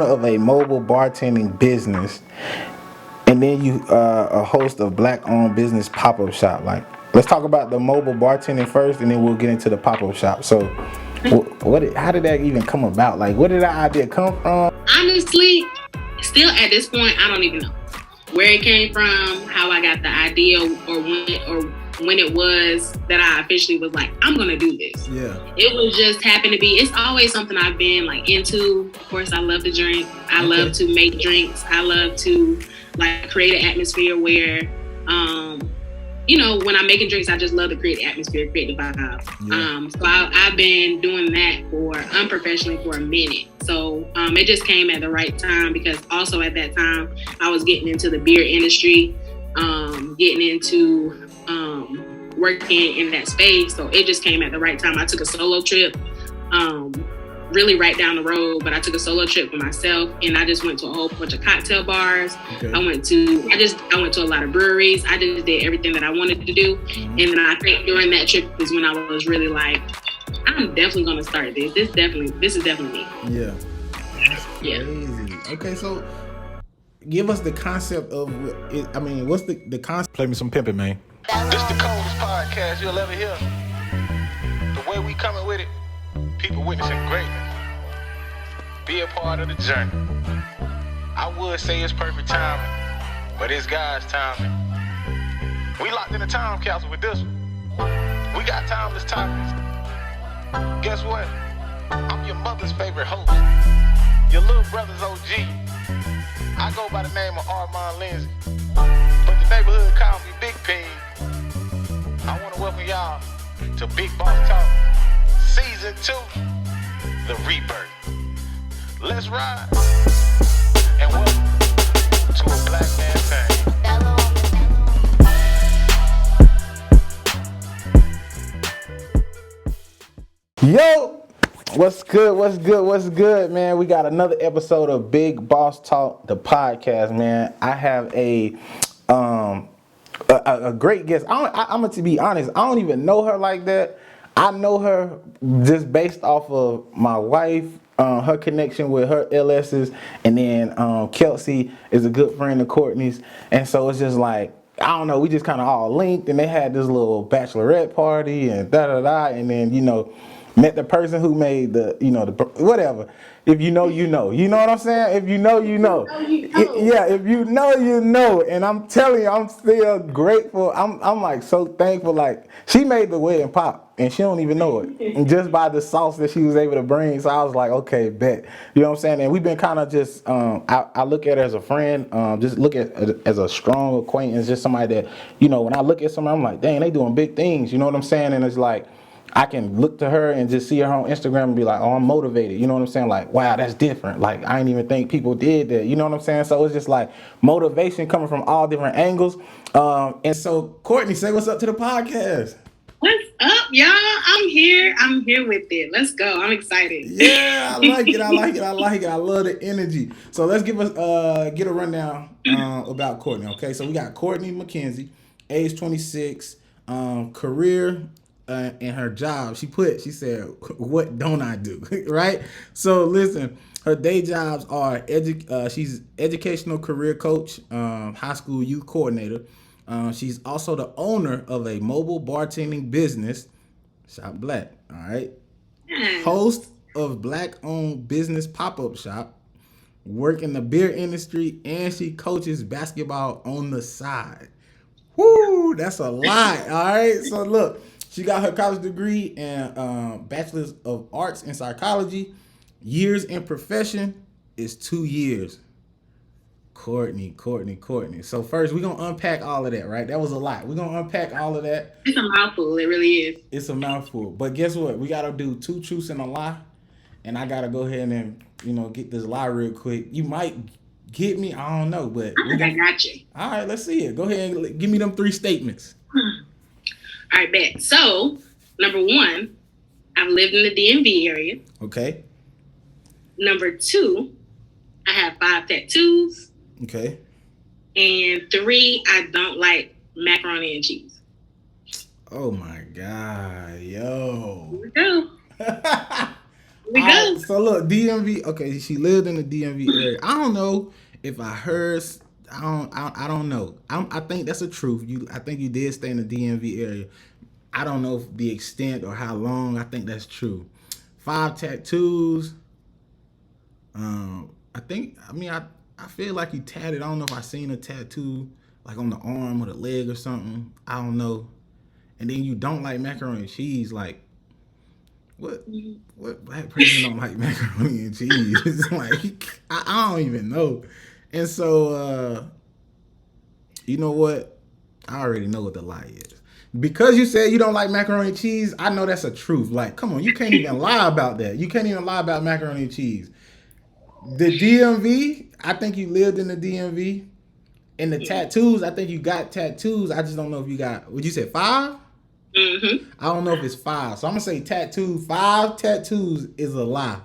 owner of a mobile bartending business, and then you a host of black-owned business pop-up shop. Like, let's talk about the mobile bartending first, and then we'll get into the pop-up shop. So, how did that even come about? Like, where did that idea come from? Honestly, still at this point, I don't even know where it came from, how I got the idea, or when it was that I officially was like, I'm gonna do this. Yeah. It was just happened to be. It's always something I've been like into. Of course, I love to drink. I love to make drinks. I love to like create an atmosphere where, when I'm making drinks, I just love to create the atmosphere, create the vibe. Yeah. So I've been doing that unprofessionally for a minute. So it just came at the right time, because also at that time I was getting into the beer industry, getting into working in that space. So it just came at the right time. I took a solo trip, really right down the road, but I took a solo trip for myself, and I just went to a whole bunch of cocktail bars. Okay. I went to a lot of breweries. I just did everything that I wanted to do. Mm-hmm. And then I think during that trip is when I was really like, I'm definitely going to start this. This is definitely me. Yeah. That's crazy. Okay, so give us the concept of it. I mean, what's the concept? Play me some pimpin', man. This the coldest podcast you'll ever hear. The way we coming with it, people witnessing greatness. Be a part of the journey. I would say it's perfect timing, but it's God's timing. We locked in a time capsule with this one. We got timeless topics. Guess what? I'm your mother's favorite host, your little brother's OG. I go by the name of Armand Lindsay, but the neighborhood call me Big P. I want to welcome y'all to Big Boss Talk, Season 2, The Rebirth. Let's ride, and welcome to a Black Man Thing. Yo, what's good, man? We got another episode of Big Boss Talk, the podcast, man. I have a great guest. I'm going to be honest, I don't even know her like that. I know her just based off of my wife, her connection with her LS's, and then Kelsey is a good friend of Cortni's, and so it's just like, I don't know, we just kind of all linked, and they had this little bachelorette party and and then met the person who made the whatever. If you know, you know. You know what I'm saying? If you know, you know. Yeah, if you know, you know. And I'm telling you, I'm still grateful. I'm like so thankful. Like, she made the wedding pop, and she don't even know it. And just by the sauce that she was able to bring, so I was like, okay, bet. You know what I'm saying? And we've been kind of just, I look at her as a friend, just look at as a strong acquaintance, just somebody that, when I look at somebody, I'm like, dang, they doing big things. You know what I'm saying? And it's like, I can look to her and just see her on Instagram and be like, oh, I'm motivated. You know what I'm saying? Like, wow, that's different. Like, I didn't even think people did that. You know what I'm saying? So it's just like motivation coming from all different angles. And so, Cortni, say what's up to the podcast. What's up, y'all? I'm here with it. Let's go. I'm excited. Yeah, I like it. I love the energy. So let's get a rundown about Cortni. Okay, so we got Cortni Mckenzie, age 26, career. And her job, she said, what don't I do? Right? So listen, her day jobs are she's educational career coach, high school youth coordinator. She's also the owner of a mobile bartending business, Shop Black. All right. Host of Black-owned business pop-up shop, work in the beer industry, and she coaches basketball on the side. Woo, that's a lot. All right. So look. She got her college degree and Bachelor's of Arts in Psychology. Years in profession is 2 years. Cortni. So first, we're going to unpack all of that, right? That was a lot. We're going to unpack all of that. It's a mouthful. It really is. It's a mouthful. But guess what? We got to do 2 truths and a lie. And I got to go ahead and, get this lie real quick. You might get me. I don't know. But I got you. All right, let's see it. Go ahead and give me them 3 statements. All right, bet. So, number 1, I've lived in the DMV area. Okay. Number 2, I have 5 tattoos. Okay. And 3, I don't like macaroni and cheese. Oh my God, yo. Here we go. We go. So look, DMV. Okay, she lived in the DMV area. I don't know if I heard. I don't know. I think that's the truth. I think you did stay in the DMV area. I don't know if the extent or how long. I think that's true. 5 tattoos. I think. I mean, I feel like you tatted. I don't know if I seen a tattoo like on the arm or the leg or something. I don't know. And then you don't like macaroni and cheese, like. What black person don't like macaroni and cheese? It's like I don't even know. And so you know what? I already know what the lie is. Because you said you don't like macaroni and cheese, I know that's a truth. Like, come on, you can't even lie about that. You can't even lie about macaroni and cheese. The DMV, I think you lived in the DMV. And the tattoos, I think you got tattoos. I just don't know if you got, would you say 5? Mm-hmm. I don't know if it's 5. So I'm going to say tattoo. 5 tattoos is a lie.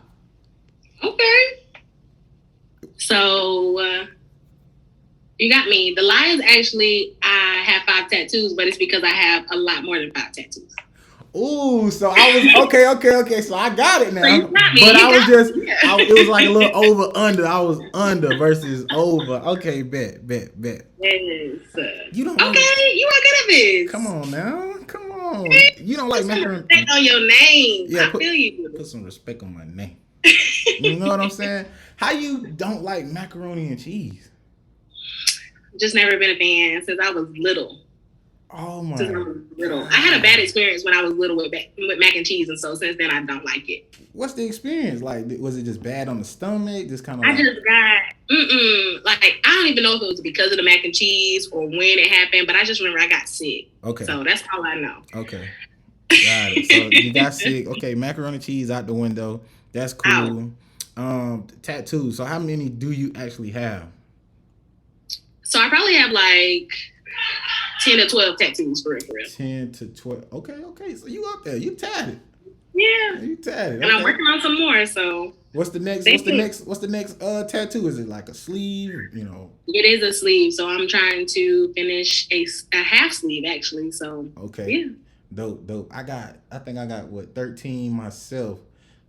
Okay. So you got me. The lie is actually I have 5 tattoos, but it's because I have a lot more than 5 tattoos. Ooh, so I was okay. So I got it now. So you got me. But You I was just, yeah. it was like a little over under. I was under versus over. Okay, bet. Yes. You don't. Okay, you are good at this. Come on now, come on. You don't like macaroni. Respect on your name. Yeah, I feel you. Put some respect on my name. You know what I'm saying? How you don't like macaroni and cheese? Just never been a fan since I was little. Oh my! Since I was little, I had a bad experience when I was little with mac and cheese, and so since then I don't like it. What's the experience like? Was it just bad on the stomach? Just kind of. I just got like I don't even know if it was because of the mac and cheese or when it happened, but I just remember I got sick. Okay. So that's all I know. Okay. Got it. So you got sick. Okay, macaroni and cheese out the window. That's cool. Tattoos. So how many do you actually have? So I probably have like 10 to 12 tattoos for real. 10 to 12. Okay. So you up there. You tatted. Yeah. You tatted. And I'm working on some more, so What's the next tattoo? Is it like a sleeve? You know. It is a sleeve, so I'm trying to finish a half sleeve actually. So okay. Yeah. Dope. I think I got 13 myself.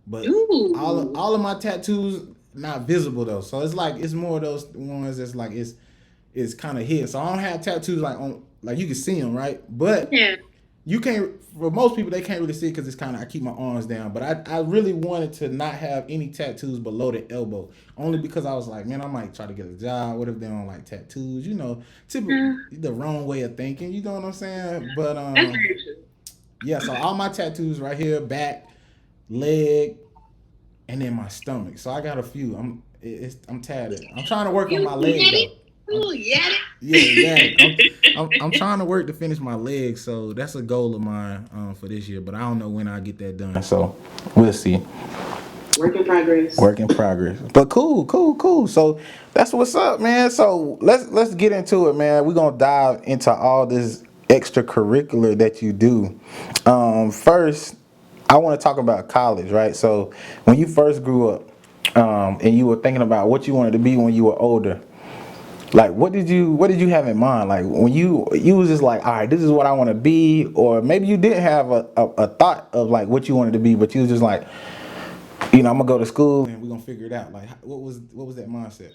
But Ooh. all of my tattoos not visible though. So it's more of those ones that's like it's kind of hidden. So I don't have tattoos like you can see them, right? But yeah. You can't. For most people, they can't really see it because it's kind of I keep my arms down. But I really wanted to not have any tattoos below the elbow, only because I was like, man, I might try to get a job. What if they don't like tattoos? You know, typically the wrong way of thinking. You know what I'm saying? But That's very true. Yeah. So all my tattoos right here, back, leg, and then my stomach. So I got a few. I'm tatted. I'm trying to work on my leg though. Ooh, yeah. I'm trying to work to finish my legs, so that's a goal of mine for this year. But I don't know when I get that done. So we'll see. Work in progress. But cool. So that's what's up, man. So let's get into it, man. We're gonna dive into all this extracurricular that you do. First, I want to talk about college, right? So when you first grew up, and you were thinking about what you wanted to be when you were older. Like, what did you have in mind? Like, when you was just like, all right, this is what I want to be, or maybe you didn't have a thought of like what you wanted to be, but you was just like, I'm gonna go to school and we're gonna figure it out. Like, what was that mindset?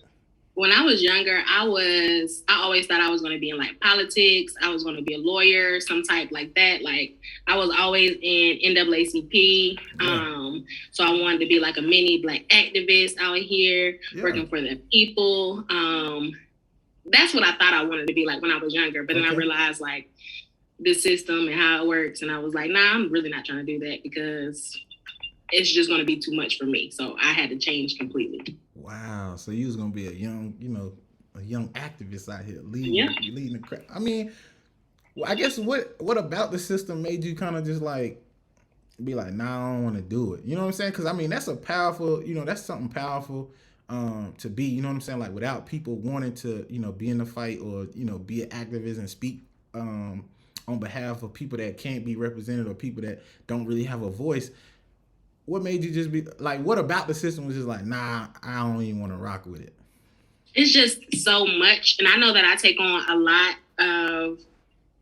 When I was younger, I always thought I was going to be in like politics. I was going to be a lawyer, some type like that. Like I was always in NAACP. Yeah. So I wanted to be like a mini black activist out here, working for the people. That's what I thought I wanted to be like when I was younger. But then I realized like the system and how it works. And I was like, nah, I'm really not trying to do that because it's just going to be too much for me. So I had to change completely. Wow. So you was going to be a young activist out here leading the crowd. I mean, I guess what about the system made you kind of just like be like, nah, I don't want to do it. You know what I'm saying? Because I mean, that's a powerful, that's something powerful. To be, you know what I'm saying? Like without people wanting to, be in the fight or, be an activist and speak on behalf of people that can't be represented or people that don't really have a voice. What made you just be like, what about the system was just like, nah, I don't even want to rock with it? It's just so much. And I know that I take on a lot of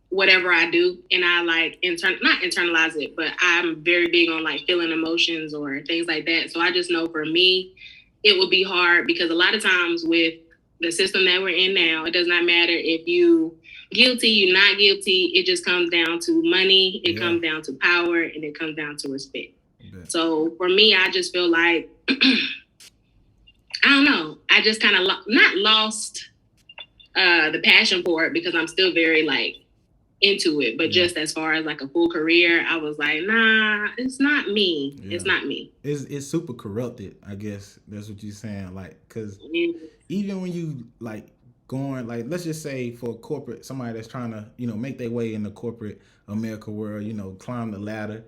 whatever I do, and I like not internalize it, but I'm very big on like feeling emotions or things like that. So I just know for me, it would be hard because a lot of times with the system that we're in now, it does not matter if you guilty, you're not guilty. It just comes down to money. It comes down to power, and it comes down to respect. So for me, I just feel like, I don't know. I just kind of not lost the passion for it because I'm still very like into it, but just as far as like a full career, I was like, nah, it's not me. It's not me. It's super corrupted, I guess. That's what you're saying. Like, because even when you like going, like, let's just say for corporate, somebody that's trying to, make their way in the corporate America world, climb the ladder.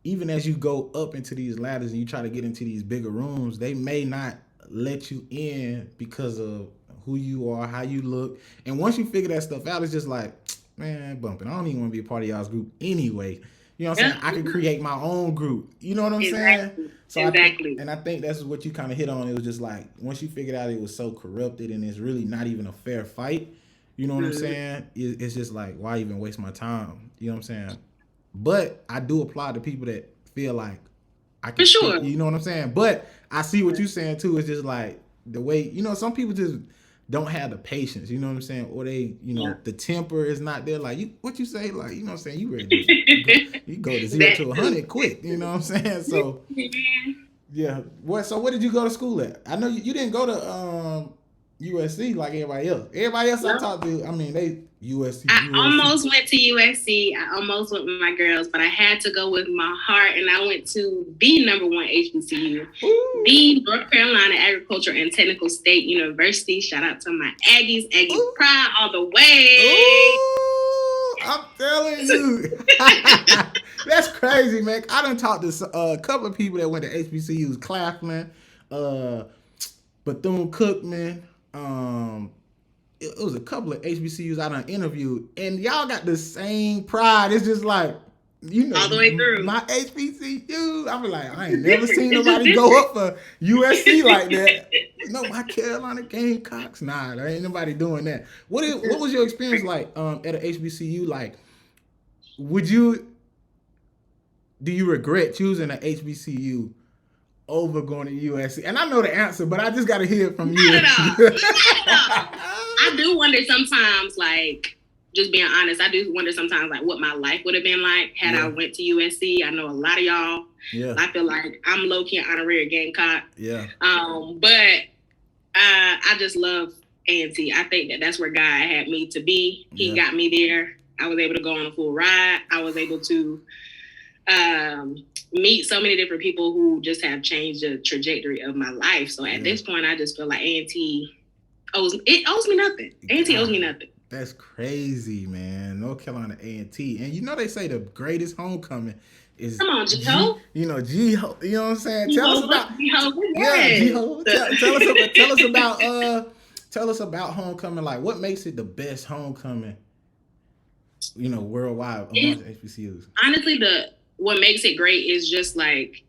Even as you go up into these ladders and you try to get into these bigger rooms, they may not let you in because of who you are, how you look. And once you figure that stuff out, it's just like, man, bumping. I don't even want to be a part of y'all's group anyway. You know what I'm saying? I can create my own group. You know what I'm saying? So exactly. I think that's what you kind of hit on. It was just like, once you figured out it was so corrupted and it's really not even a fair fight, you know what I'm saying? It's just like, why even waste my time? You know what I'm saying? But I do applaud the people that feel like I can. For sure. You know what I'm saying? But I see what you're saying too. It's just like the way, some people just don't have the patience, you know what I'm saying? Or they, the temper is not there. Like, what you say, like, you know what I'm saying? You ready to go to 0 to 100 quick, you know what I'm saying? So, yeah. So what did you go to school at? I know you didn't go to USC like everybody else. Everybody else I talked to, I mean, they USC. I almost went to USC. I almost went with my girls, but I had to go with my heart, and I went to the number one HBCU, the North Carolina Agricultural and Technical State University. Shout out to my Aggies, Aggie pride all the way. Ooh, I'm telling you. That's crazy, man. I done talked to a couple of people that went to HBCUs, Claflin, Bethune-Cookman, it was a couple of HBCUs I done interviewed, and y'all got the same pride. It's just like, all the way through. My HBCU, I be like, I ain't never seen nobody go up for USC like that. No, my Carolina Gamecocks, nah, there ain't nobody doing that. What was your experience like at a HBCU? Like, do you regret choosing an HBCU over going to USC? And I know the answer, but I just got to hear it from you. I do wonder sometimes, like, just being honest, I do wonder sometimes, like, what my life would have been like had I went to USC. I know a lot of y'all. Yeah. I feel like I'm low-key an honorary Gamecock. Yeah. But I just love A&T. I think that's where God had me to be. He got me there. I was able to go on a full ride. I was able to meet so many different people who just have changed the trajectory of my life. So at this point, I just feel like A&T owes me nothing. A&T owes me nothing. That's crazy, man. North Carolina A&T. And they say the greatest homecoming is... Come on, G-Ho. G-Ho. You know what I'm saying? Tell us about... G-Ho. Yeah, G-Ho. Tell us about homecoming. Like, what makes it the best homecoming, worldwide amongst HBCUs? Honestly, what makes it great is just like,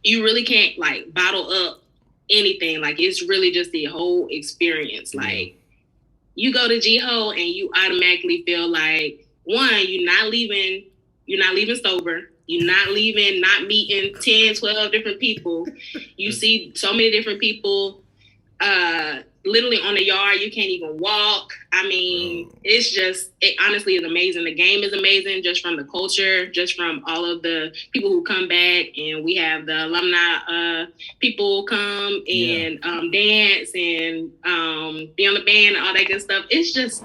you really can't like bottle up anything. Like, it's really just the whole experience. Like, you go to G-Ho and you automatically feel like, one, you're not leaving sober. You're not meeting 10, 12 different people. You see so many different people literally on the yard. You can't even walk. I mean, it honestly is amazing. The game is amazing, just from the culture, just from all of the people who come back, and we have the alumni people come and dance and be on the band and all that good stuff. It's just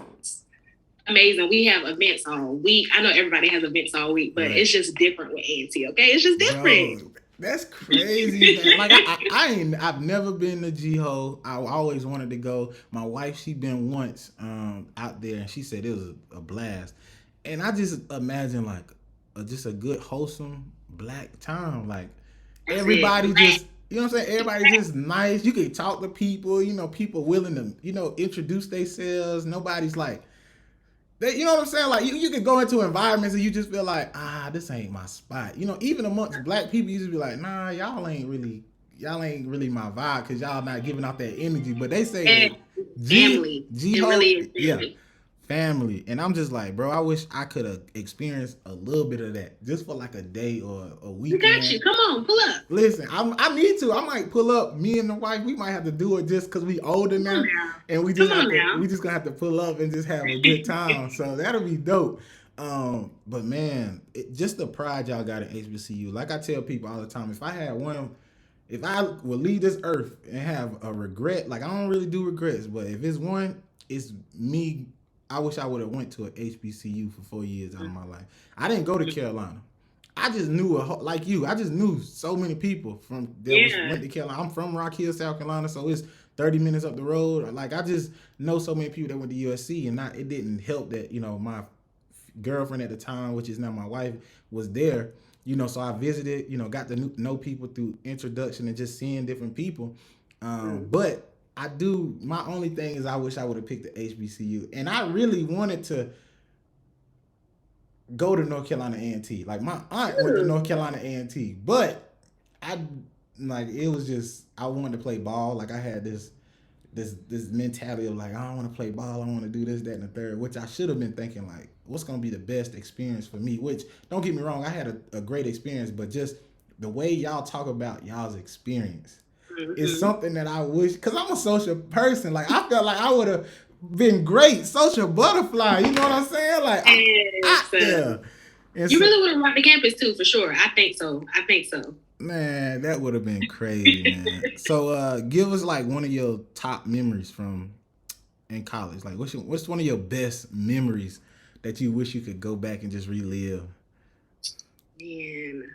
amazing. We have events all week. I know everybody has events all week, but it's just different with A&T. Okay, it's just different. Bro, that's crazy, man. Like, I've never been to G-Ho. I always wanted to go. My wife, she been once out there, and she said it was a blast. And I just imagine like just a good, wholesome black time. Like, everybody just, you know what I'm saying? Everybody just nice. You can talk to people. People willing to introduce themselves. Nobody's like, you know what I'm saying? Like, you can go into environments and you just feel like, this ain't my spot. Even amongst black people, you just be like, nah, y'all ain't really my vibe because y'all not giving out that energy. But they say family. G-Ho, it really is family. family. And I'm just like, bro, I wish I could have experienced a little bit of that just for like a day or a We got weekend. you. Come on, pull up. Listen, I need to. I might pull up. Me and the wife, we might have to do it just because we older now, and we just we just gonna have to pull up and just have a good time. So that'll be dope. But man, just the pride y'all got in HBCU. Like I tell people all the time, if I would leave this earth and have a regret, like I don't really do regrets, but if it's one, it's me. I wish I would have went to an HBCU for 4 years out of my life. I didn't go to Carolina. I just knew like you. I just knew so many people went to Carolina. I'm from Rock Hill, South Carolina, so it's 30 minutes up the road. Like I just know so many people that went to USC, and it didn't help that my girlfriend at the time, which is now my wife, was there. So I visited. Got to know people through introduction and just seeing different people. But I do. My only thing is I wish I would have picked the HBCU, and I really wanted to go to North Carolina A&T. Like my aunt went to North Carolina A&T, but it was just I wanted to play ball. Like I had this mentality of like I don't want to play ball. I want to do this, that, and the third. Which I should have been thinking like, what's gonna be the best experience for me? Which don't get me wrong, I had a great experience, but just the way y'all talk about y'all's experience is something that I wish, because I'm a social person. Like I felt like I would have been great, social butterfly. You know what I'm saying? Like you really would have rocked the campus too, for sure. I think so. Man, that would have been crazy, man. So, give us like one of your top memories from in college. Like, what's one of your best memories that you wish you could go back and just relive? Man,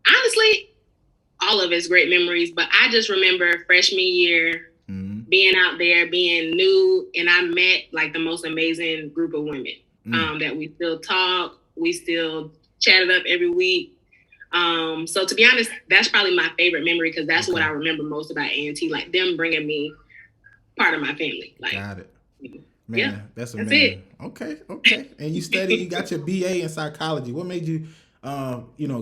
honestly, all of it's great memories. But I just remember freshman year. Being out there, being new, and I met like the most amazing group of women that we still talk, we still chatted up every week. So to be honest, that's probably my favorite memory because that's what I remember most about A&T, like them bringing me part of my family. Like, got it, man. That's amazing. Okay. And you got your BA in psychology. What made you,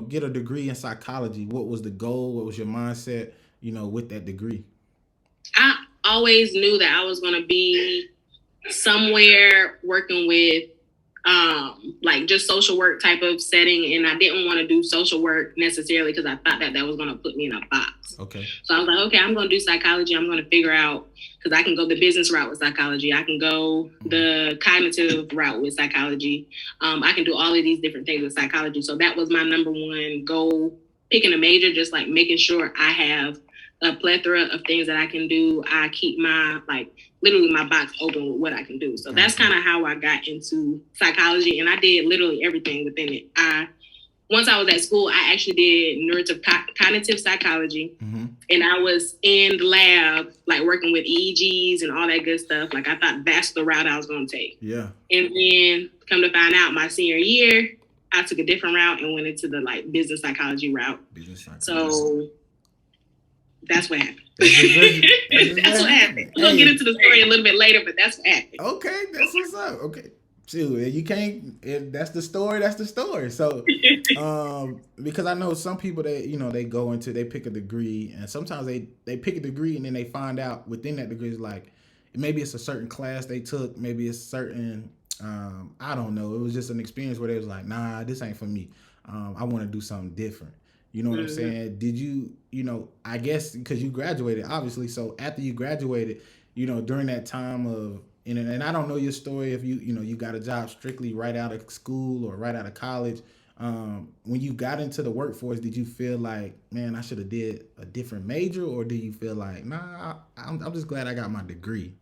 get a degree in psychology? What was the goal? What was your mindset, with that degree? I always knew that I was going to be somewhere working with like just social work type of setting, and I didn't want to do social work necessarily because I thought that was going to put me in a box. Okay. So I was like, okay, I'm going to do psychology. I'm going to figure out, because I can go the business route with psychology. I can go the cognitive route with psychology. I can do all of these different things with psychology. So that was my number one goal, picking a major, just like making sure I have a plethora of things that I can do. I keep literally my box open with what I can do. So that's kind of how I got into psychology, and I did literally everything within it. Once I was at school, I actually did cognitive psychology, and I was in the lab, like working with EEGs and all that good stuff. Like I thought that's the route I was going to take. Yeah. And then come to find out, my senior year, I took a different route and went into the business psychology route. So that's what happened. That's what happened. We'll get into the story a little bit later, but that's what happened. Okay, that's what's up. Okay. Shoot, you can't. That's the story. That's the story. So, because I know some people that they pick a degree, and sometimes they pick a degree and then they find out within that degree is like maybe it's a certain class they took, maybe it's certain I don't know. It was just an experience where they was like, nah, this ain't for me. I want to do something different. You know what I'm saying? Did you, I guess because you graduated, obviously. So after you graduated, during that time of, and I don't know your story if you got a job strictly right out of school or right out of college. When you got into the workforce, did you feel like, man, I should have did a different major, or do you feel like, nah, I'm just glad I got my degree?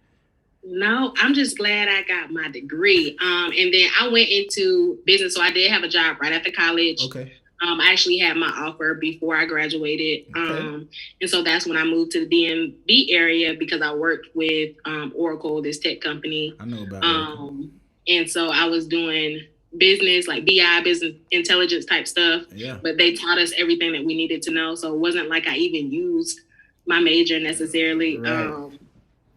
No, I'm just glad I got my degree. And then I went into business, so I did have a job right after college. Okay. I actually had my offer before I graduated. Okay. And so that's when I moved to the DMV area because I worked with Oracle, this tech company. I know about Oracle. And so I was doing business, like BI, business intelligence type stuff. Yeah. But they taught us everything that we needed to know. So it wasn't like I even used my major necessarily. Right.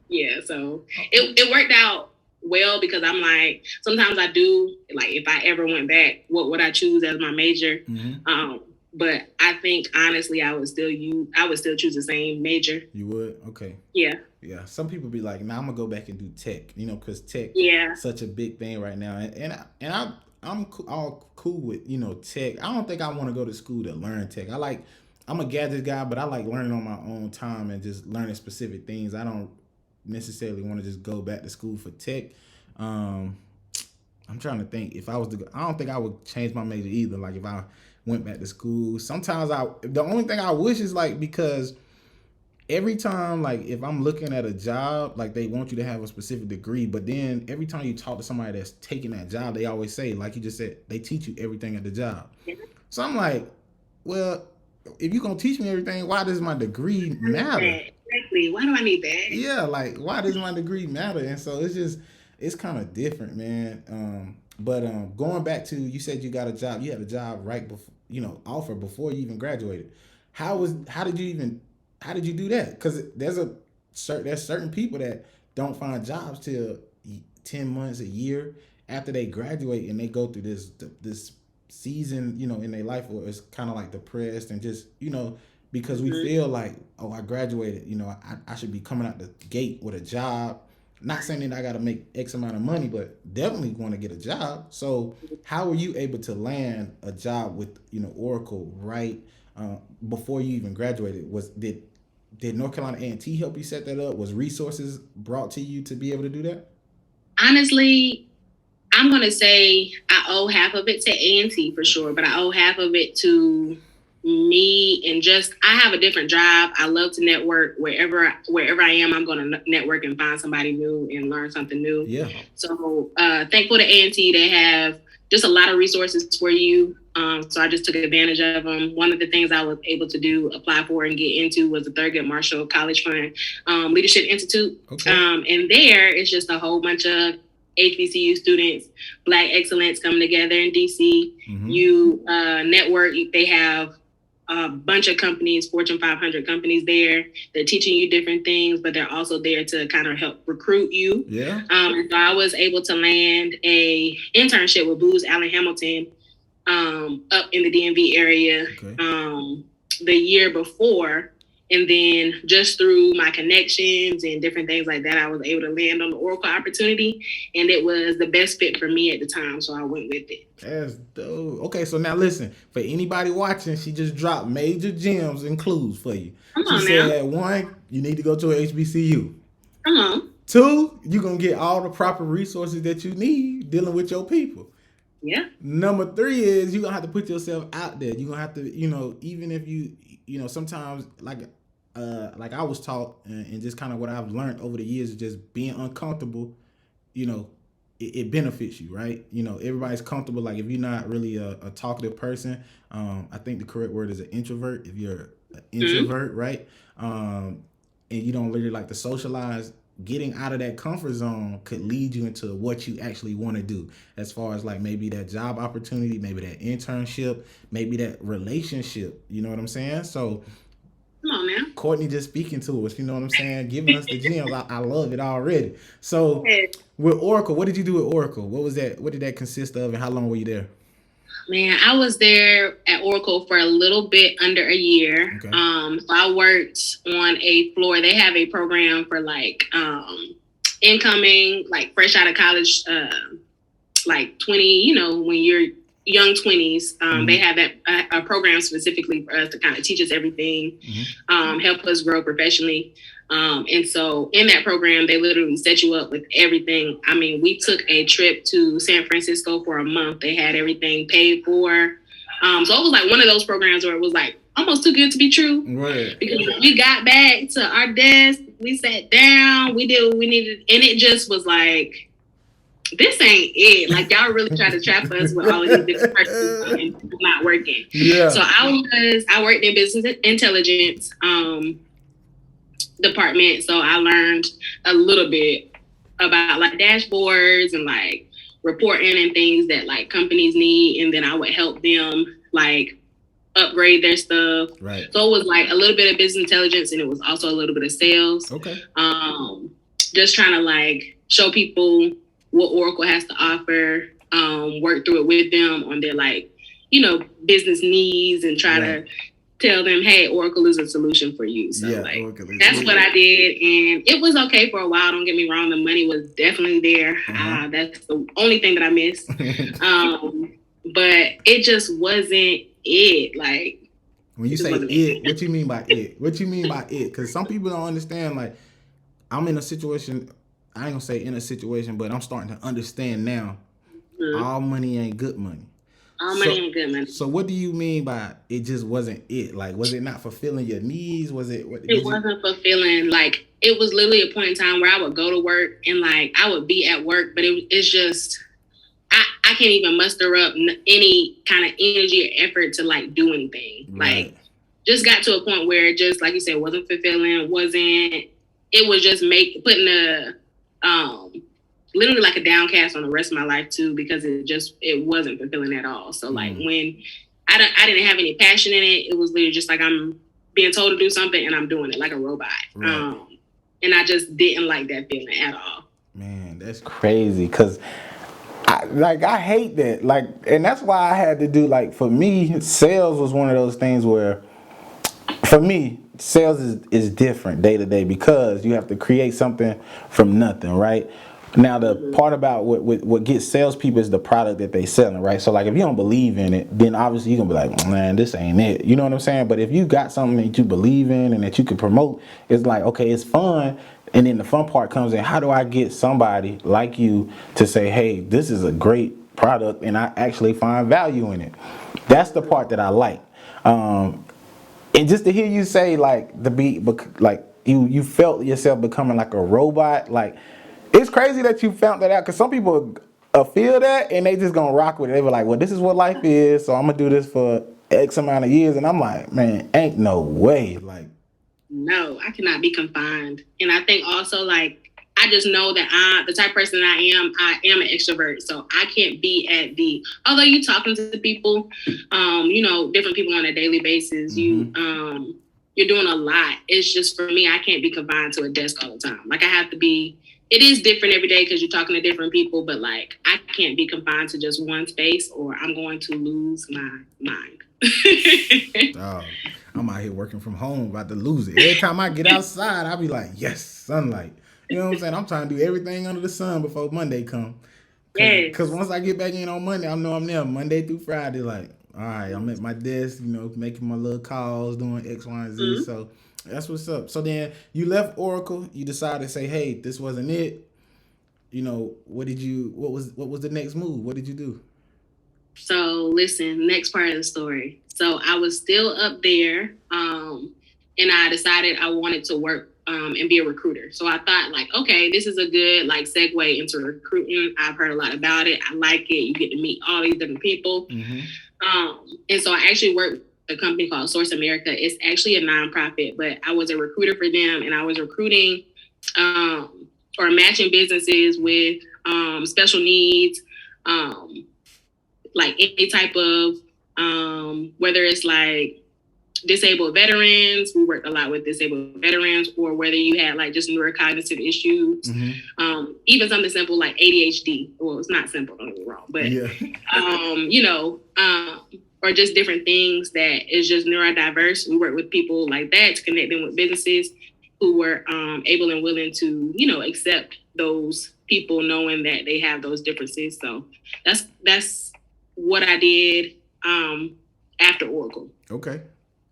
Yeah, so it worked out well because I'm like, sometimes I do, like if I ever went back, what would I choose as my major? Mm-hmm. But I think honestly, I would still choose the same major. You would? Okay. Yeah. Yeah. Some people be like, "Nah, I'm gonna go back and do tech," because tech Yeah. such a big thing right now, I'm all cool with tech. I don't think I want to go to school to learn tech. I'm a gadget guy, but I like learning on my own time and just learning specific things. I don't necessarily want to just go back to school for tech. Um, I'm trying to think if I was to. I don't think I would change my major either. Like if I went back to school, sometimes the only thing I wish is like because every time like if I'm looking at a job, like they want you to have a specific degree, but then every time you talk to somebody that's taking that job, they always say, like you just said, they teach you everything at the job. So I'm like, well, if you're gonna teach me everything, why does my degree matter? Exactly. Why do I need that? Yeah, like why does my degree matter? And so it's kind of different, man. But going back to you said you got a job, you had a job right before offer before you even graduated. How did you do that? Because there's certain people that don't find jobs till 10 months, a year after they graduate, and they go through this season, in their life where it's kind of like depressed and just because we feel like, oh, I graduated, I should be coming out the gate with a job. Not saying that I got to make X amount of money, but definitely want to get a job. So how were you able to land a job with Oracle right before you even graduated? Did North Carolina A&T help you set that up? Was resources brought to you to be able to do that? Honestly, I'm going to say I owe half of it to A&T for sure, but I owe half of it to me and just I have a different job. I love to network wherever I am. I'm going to network and find somebody new and learn something new. Yeah. So thankful to A&T, they have just a lot of resources for you. So I just took advantage of them. One of the things I was able to apply for and get into was the Thurgood Marshall College Fund Leadership Institute. Okay. And there it's just a whole bunch of HBCU students, Black excellence coming together in DC. Mm-hmm. You network. They have a bunch of companies, Fortune 500 companies there. They're teaching you different things, but they're also there to kind of help recruit you. Yeah. So I was able to land a internship with Booz Allen Hamilton up in the DMV area the year before. And then just through my connections and different things like that, I was able to land on the Oracle opportunity. And it was the best fit for me at the time. So I went with it. That's dope. Okay, so now listen. For anybody watching, she just dropped major gems and clues for you. She said, 1, you need to go to an HBCU. Come on. 2, you're going to get all the proper resources that you need dealing with your people. Yeah. Number 3 is you're going to have to put yourself out there. You're going to have to, even if sometimes like I was taught and just kind of what I've learned over the years is just being uncomfortable, it benefits you, right? Everybody's comfortable. Like if you're not really a talkative person, I think the correct word is an introvert. If you're an introvert, right? And you don't really like to socialize, getting out of that comfort zone could lead you into what you actually want to do, as far as like maybe that job opportunity, maybe that internship, maybe that relationship. You know what I'm saying? So come on now. Cortni just speaking to us, you know what I'm saying? Giving us the gems. I love it already. So with Oracle, what did you do with Oracle? What was that? What did that consist of, and how long were you there? Man, I was there at Oracle for a little bit under a year. Okay. So I worked on a floor. They have a program for like incoming, like fresh out of college, like 20, when you're young 20s. They have that a program specifically for us to kind of teach us everything, help us grow professionally. And so in that program, they literally set you up with everything. I mean, we took a trip to San Francisco for a month. They had everything paid for. So it was like one of those programs where it was like almost too good to be true. Right. Because we got back to our desk, we sat down, we did what we needed. And it just was like, this ain't it. Like y'all really try to trap us with all of these different persons and it's not working. Yeah. So I worked in business intelligence department. So I learned a little bit about like dashboards and like reporting and things that like companies need. And then I would help them like upgrade their stuff. Right. So it was like a little bit of business intelligence and it was also a little bit of sales. Okay. Just trying to like show people what Oracle has to offer, work through it with them on their like, business needs and try to tell them, hey, Oracle is a solution for you. So that's what I did. And it was okay for a while. Don't get me wrong. The money was definitely there. That's the only thing that I missed. But it just wasn't it. Like, when you say it, what you mean by it? What you mean by it? Because some people don't understand. Like, I'm in a situation, I ain't gonna say in a situation, but I'm starting to understand now. All money ain't good money. All money ain't good money. So what do you mean by it just wasn't it? Like, was it not fulfilling your needs? Was it? It wasn't fulfilling. Like, it was literally a point in time where I would go to work and like I would be at work, but it's just I can't even muster up any kind of energy or effort to like do anything. Right. Like, just got to a point where it just, like you said, wasn't fulfilling. It was just putting literally like a downcast on the rest of my life too, because it wasn't fulfilling at all. So like when I didn't have any passion in it, it was literally just like I'm being told to do something and I'm doing it like a robot. Right. And I just didn't like that feeling at all. Man, that's crazy. Cause I hate that. Like, and that's why I had to do, like, for me, sales was one of those things where, for me, sales is different day to day because you have to create something from nothing, right? Now, the part about what gets salespeople is the product that they selling, right? So, like, if you don't believe in it, then obviously you're going to be like, man, this ain't it. You know what I'm saying? But if you got something that you believe in and that you can promote, it's like, okay, it's fun. And then the fun part comes in, how do I get somebody like you to say, hey, this is a great product and I actually find value in it? That's the part that I like. And just to hear you say, like, you felt yourself becoming like a robot, like, it's crazy that you found that out, because some people feel that and they just gonna rock with it. They were like, well, this is what life is, so I'm gonna do this for X amount of years. And I'm like, man, ain't no way. Like, no, I cannot be confined. And I think also, like, I just know that the type of person I am an extrovert. So I can't be although you're talking to people, different people on a daily basis, you're doing a lot. It's just, for me, I can't be confined to a desk all the time. Like, I have to be. It is different every day because you're talking to different people, but like, I can't be confined to just one space or I'm going to lose my mind. I'm out here working from home, about to lose it. Every time I get outside, I'll be like, yes, sunlight. You know what I'm saying? I'm trying to do everything under the sun before Monday come. Because once I get back in on Monday, I know I'm there Monday through Friday. Like, all right, I'm at my desk, making my little calls, doing X, Y, and Z. Mm-hmm. So that's what's up. So then you left Oracle. You decided to say, hey, this wasn't it. What was the next move? What did you do? So listen, next part of the story. So I was still up there, and I decided I wanted to work and be a recruiter. So I thought, like, okay, this is a good like segue into recruiting. I've heard a lot about it. I like it. You get to meet all these different people. Mm-hmm. And so I actually worked with a company called Source America. It's actually a nonprofit, but I was a recruiter for them, and I was recruiting or matching businesses with special needs, like any type of whether it's like disabled veterans. We worked a lot with disabled veterans, or whether you had like just neurocognitive issues, mm-hmm. Even something simple like ADHD. Well, it's not simple, don't get me wrong, but or just different things that is just neurodiverse. We work with people like that to connect them with businesses who were able and willing to, accept those people, knowing that they have those differences. So that's what I did after Oracle. Okay.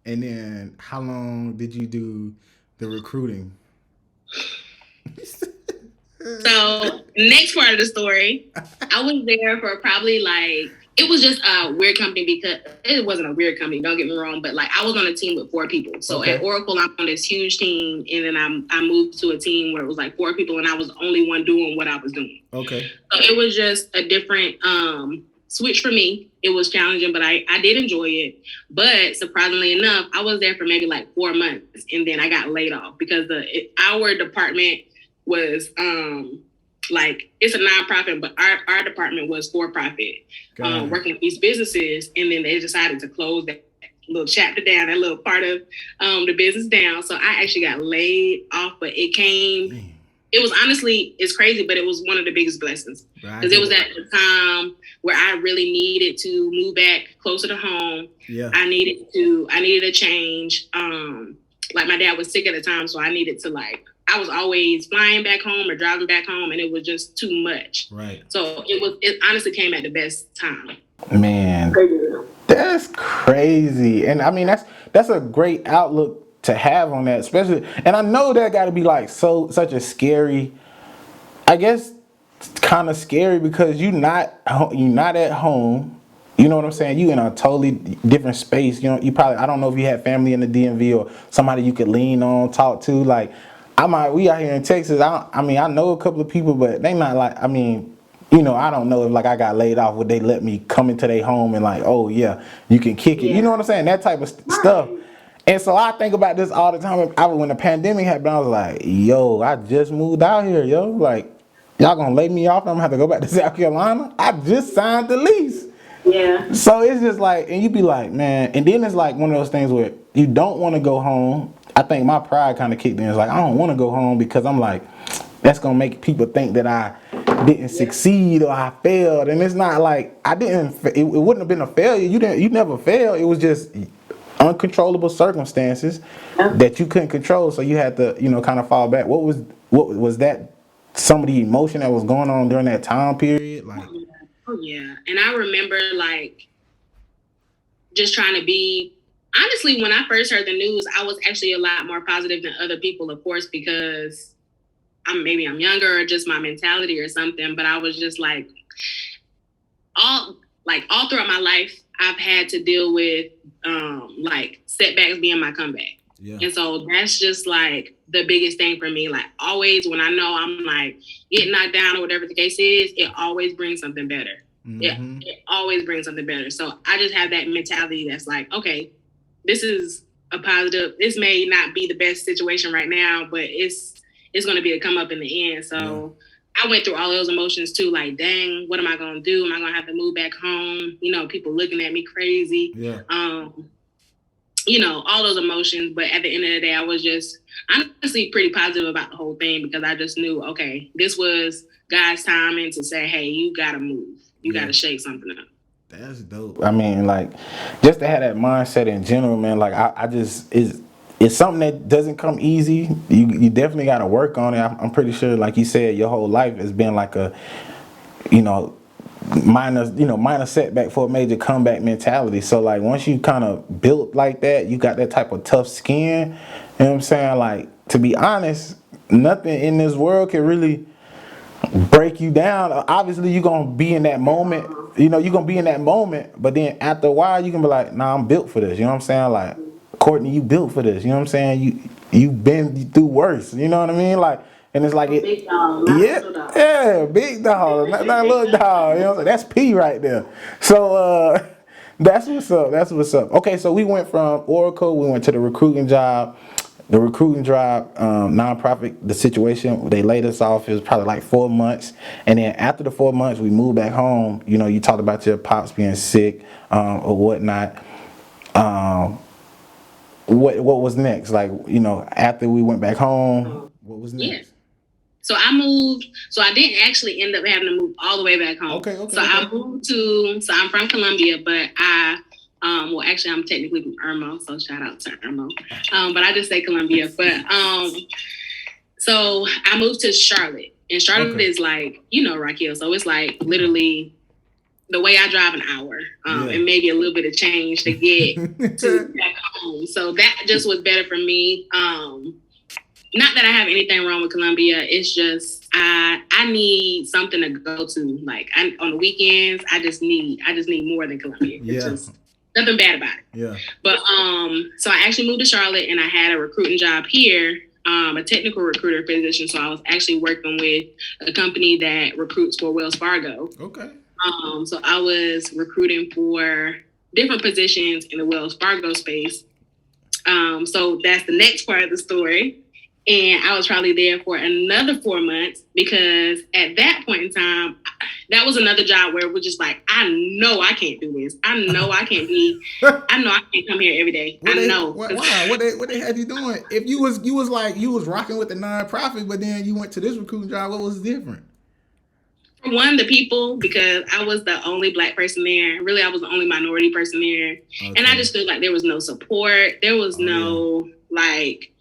And then how long did you do the recruiting? So next part of the story, I was there for probably like, it was just a weird company because it wasn't a weird company, don't get me wrong, but like I was on a team with 4 people. So At Oracle, I'm on this huge team, and then I moved to a team where it was like 4 people, and I was the only one doing what I was doing. Okay. So it was just a different switch for me. It was challenging, but I did enjoy it. But surprisingly enough, I was there for maybe like 4 months, and then I got laid off because our department was like, it's a nonprofit, but our department was for profit, working with these businesses, and then they decided to close that little chapter down, that little part of the business down. So I actually got laid off, but it came it was honestly, it's crazy, but it was one of the biggest blessings because it was at the time where I really needed to move back closer to home. Yeah. I needed a change. Like my dad was sick at the time, so I needed to I was always flying back home or driving back home, and it was just too much. Right. So it honestly came at the best time. Man, that's crazy. And I mean, that's a great outlook to have on that, especially. And I know that got to be like such a scary, I guess, kind of scary because you're not at home. You know what I'm saying? You in a totally different space. You know, you probably, I don't know if you had family in the DMV or somebody you could lean on, talk to. Like, we out here in Texas. I mean, I know a couple of people, but they not like, I mean, you know, I don't know if like I got laid off, would they let me come into their home and like, oh yeah, you can kick it. You know what I'm saying? That type of stuff. And so I think about this all the time. When the pandemic happened, I was like, yo, I just moved out here, yo. Like, y'all gonna lay me off and I'm gonna have to go back to South Carolina? I just signed the lease. Yeah. So it's just like, and you be like, man, and then it's like one of those things where you don't want to go home. I think my pride kind of kicked in. It's like, I don't want to go home because I'm like, that's gonna make people think that I didn't succeed or I failed. And it's not like I didn't. It wouldn't have been a failure. You never failed. It was just uncontrollable circumstances that you couldn't control. So you had to, you know, kind of fall back. What was that? Some of the emotion that was going on during that time period, like. Oh yeah, and I remember like just trying to be. Honestly, when I first heard the news, I was actually a lot more positive than other people, of course, because I'm younger or just my mentality or something. But I was just like, all throughout my life, I've had to deal with like setbacks being my comeback. Yeah. And so that's just like the biggest thing for me. Like always when I know I'm like getting knocked down or whatever the case is, it always brings something better. Mm-hmm. It always brings something better. So I just have that mentality that's like, okay, this is a positive. This may not be the best situation right now, but it's going to be a come up in the end. So I went through all those emotions too. Like, dang, what am I going to do? Am I going to have to move back home? You know, people looking at me crazy. Yeah. You know, all those emotions. But at the end of the day, I was just honestly pretty positive about the whole thing because I just knew, okay, this was God's timing to say, hey, you got to move. You got to shake something up. That's dope. I mean, like, just to have that mindset in general, man, like, I just, it's something that doesn't come easy. You definitely got to work on it. I'm pretty sure, like you said, your whole life has been like a, you know, minor setback for a major comeback mentality. So like once you kind of built like that, you got that type of tough skin. You know what I'm saying? Like, to be honest, nothing in this world can really break you down. Obviously, you're gonna be in that moment. You know, you're gonna be in that moment. But then after a while, you can be like, nah, I'm built for this. You know what I'm saying? Like, Cortni, you built for this. You know what I'm saying? You've been through worse. You know what I mean? Like. And it's like big dog, big dog, not a little dog. You know what I'm saying? That's P right there. So that's what's up. That's what's up. Okay, so we went from Oracle, we went to the recruiting job. The recruiting job, nonprofit, the situation, they laid us off. It was probably like 4 months. And then after the 4 months, we moved back home. You know, you talked about your pops being sick or whatnot. What was next? Like, you know, after we went back home, what was next? Yeah. So I moved. So I didn't actually end up having to move all the way back home. Okay. I moved so I'm from Columbia, but well, actually, I'm technically from Irmo, so shout out to Irmo. But I just say Columbia. But so I moved to Charlotte, and Charlotte is like, you know, Raquel. So it's like literally the way I drive an hour, and maybe a little bit of change to get to back home. So that just was better for me. Not that I have anything wrong with Columbia. It's just I need something to go to. Like on the weekends, I just need more than Columbia. It's just nothing bad about it. Yeah. But so I actually moved to Charlotte, and I had a recruiting job here, a technical recruiter position. So I was actually working with a company that recruits for Wells Fargo. Okay. So I was recruiting for different positions in the Wells Fargo space. So that's the next part of the story. And I was probably there for another 4 months because at that point in time, that was another job where it was just like, I know I can't do this. I know I can't come here every day. What they had you doing? If you was rocking with the nonprofit, but then you went to this recruiting job, what was different? For one, the people, because I was the only Black person there. Really, I was the only minority person there. Okay. And I just feel like there was no support. There was like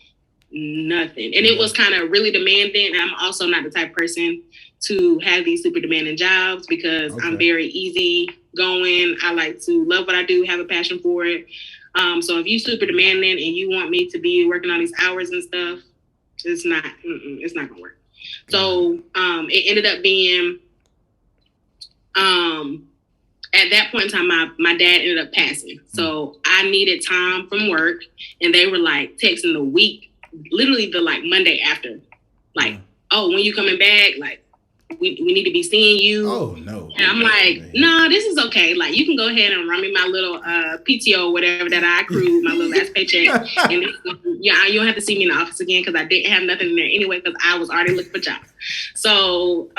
nothing. And it was kind of really demanding. And I'm also not the type of person to have these super demanding jobs because I'm very easy going. I like to love what I do, have a passion for it. So if you super demanding and you want me to be working on these hours and stuff, it's not gonna work. So it ended up being at that point in time, my dad ended up passing. So I needed time from work, and they were like texting the week, literally the like Monday after, like, oh, when you coming back? Like, we need to be seeing you. Oh no. And I'm like, no, this is okay. Like, you can go ahead and run me my little PTO or whatever that I accrued, my little last paycheck. And you don't have to see me in the office again because I didn't have nothing in there anyway because I was already looking for jobs. So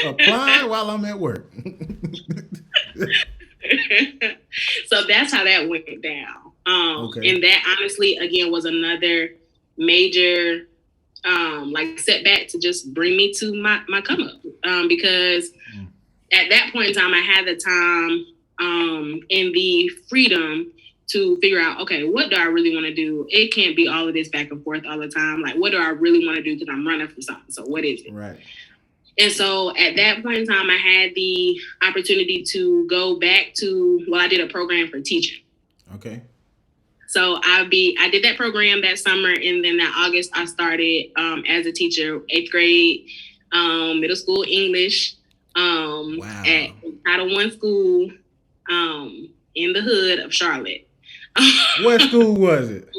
applying while I'm at work. So that's how that went down. And that honestly, again, was another major like setback to just bring me to my come up. Because at that point in time, I had the time and the freedom to figure out, okay, what do I really want to do? It can't be all of this back and forth all the time. Like, what do I really want to do? Because I'm running from something. So what is it? Right. And so at that point in time, I had the opportunity to go back to, I did a program for teaching. Okay. So I did that program that summer, and then that August I started as a teacher, 8th grade, middle school English, at Title I school, in the hood of Charlotte. What school was it?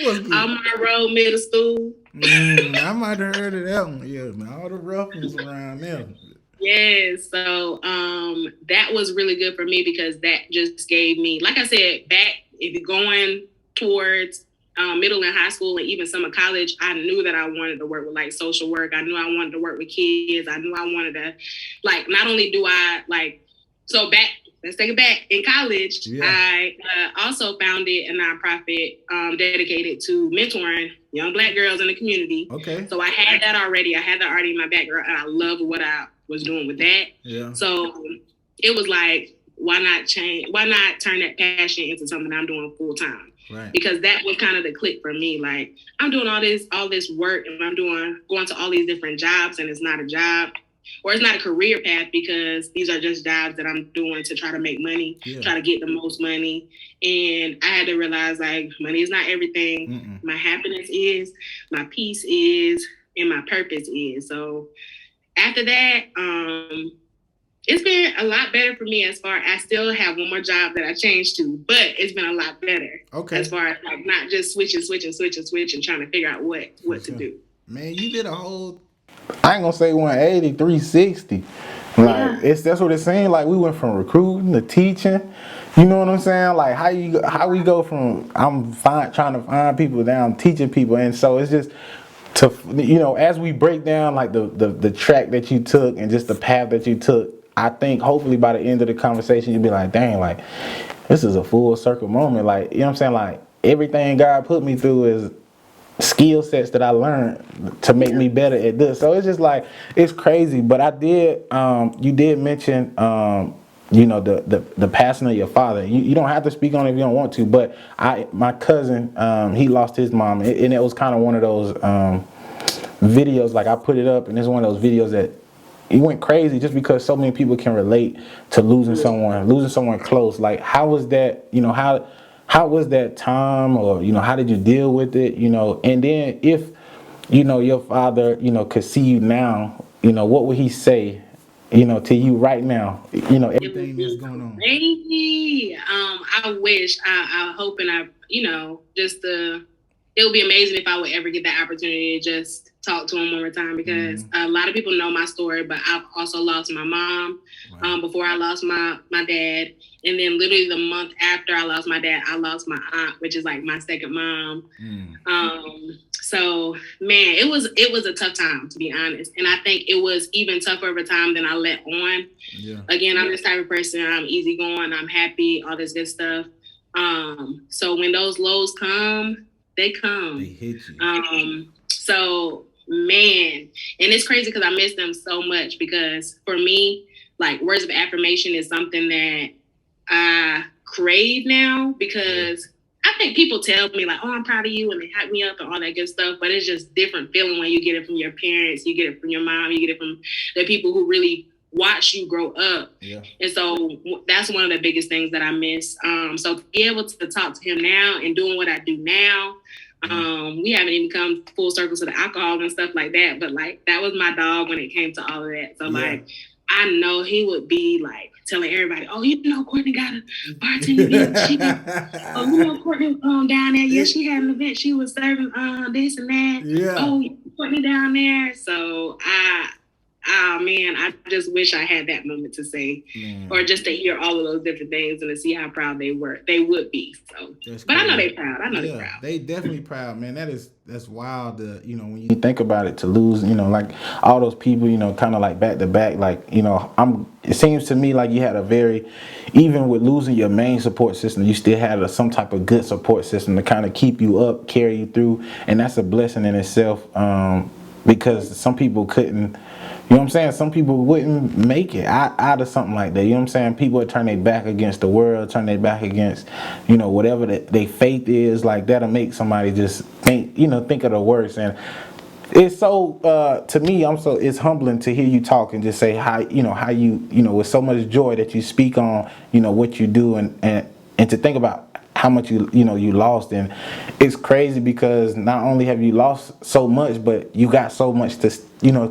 Almar Road Middle School. I might have heard of that one. Yeah, man, all the rough ones around there. Yes, so that was really good for me because that just gave me, like I said, back if you're going towards middle and high school and even some of college, I knew that I wanted to work with like social work. I knew I wanted to work with kids. I knew I wanted to, like, not only do I like, so back, let's take it back. In college, I also founded a nonprofit dedicated to mentoring young Black girls in the community. Okay. So I had that already. I had that already in my background, and I love what I was doing with that. Yeah. So it was like, why not change? Why not turn that passion into something I'm doing full time? Right. Because that was kind of the click for me. Like, I'm doing all this work, and I'm going to all these different jobs, and it's not a job. Or it's not a career path because these are just jobs that I'm doing to try to make money, try to get the most money. And I had to realize, like, money is not everything. Mm-mm. My happiness is, my peace is, and my purpose is. So after that, it's been a lot better for me as far as I still have one more job that I changed to, but it's been a lot better. Okay. As far as like not just switching and trying to figure out what to do. Man, you did a whole, I ain't gonna say 180, 360. Like that's what it's saying. Like we went from recruiting to teaching. You know what I'm saying? Like how we go from trying to find people down teaching people, and so it's just to as we break down like the track that you took and just the path that you took. I think hopefully by the end of the conversation you'll be like, dang, like this is a full circle moment. Like you know what I'm saying? Like everything God put me through is skill sets that I learned to make me better at this. So it's just like it's crazy. But I did you did mention the passing of your father. You don't have to speak on it if you don't want to, but my cousin he lost his mom, and it was kind of one of those videos, like I put it up, and it's one of those videos that it went crazy just because so many people can relate to losing someone close. Like how was that, how was that time, or how did you deal with it, and then if your father could see you now, what would he say to you right now, everything that's going on? Maybe I wish, I hope, and I just it would be amazing if I would ever get that opportunity to just talk to him one more time because a lot of people know my story, but I've also lost my mom before I lost my dad. And then literally the month after I lost my dad, I lost my aunt, which is like my second mom. So man, it was a tough time, to be honest. And I think it was even tougher of a time than I let on. Yeah. Again, I'm this type of person. I'm easygoing. I'm happy, all this good stuff. So when those lows come, they come. They hit you. So man, and it's crazy because I miss them so much because for me, like words of affirmation is something that I crave now because I think people tell me like, oh, I'm proud of you and they hype me up and all that good stuff. But it's just different feeling when you get it from your parents, you get it from your mom, you get it from the people who really watch you grow up. Yeah. And so that's one of the biggest things that I miss. So to be able to talk to him now and doing what I do now, we haven't even come full circle to the alcohol and stuff like that. But like, that was my dog when it came to all of that. So like, I know he would be like telling everybody, oh, you know, Cortni got a bartending event. Oh, you know, Cortni down there. Yeah, she had an event. She was serving this and that. Yeah. Oh, Cortni down there. So man, I just wish I had that moment to say, or just to hear all of those different things and to see how proud they would be. So, but I know they're proud. I know they're proud. They definitely proud, man. That's wild. You know, when you think about it, to lose, you know, like all those people, you know, kind of like back to back, like, you know, it seems to me like you had even with losing your main support system, you still had some type of good support system to kind of keep you up, carry you through. And that's a blessing in itself, because some people couldn't. You know what I'm saying? Some people wouldn't make it out of something like that. You know what I'm saying? People would turn their back against the world, turn their back against, you know, whatever their faith is. Like, that'll make somebody just think of the worst. And it's so, to me, it's humbling to hear you talk and just say how you with so much joy that you speak on, you know, what you do and to think about how much you lost. And it's crazy because not only have you lost so much, but you got so much to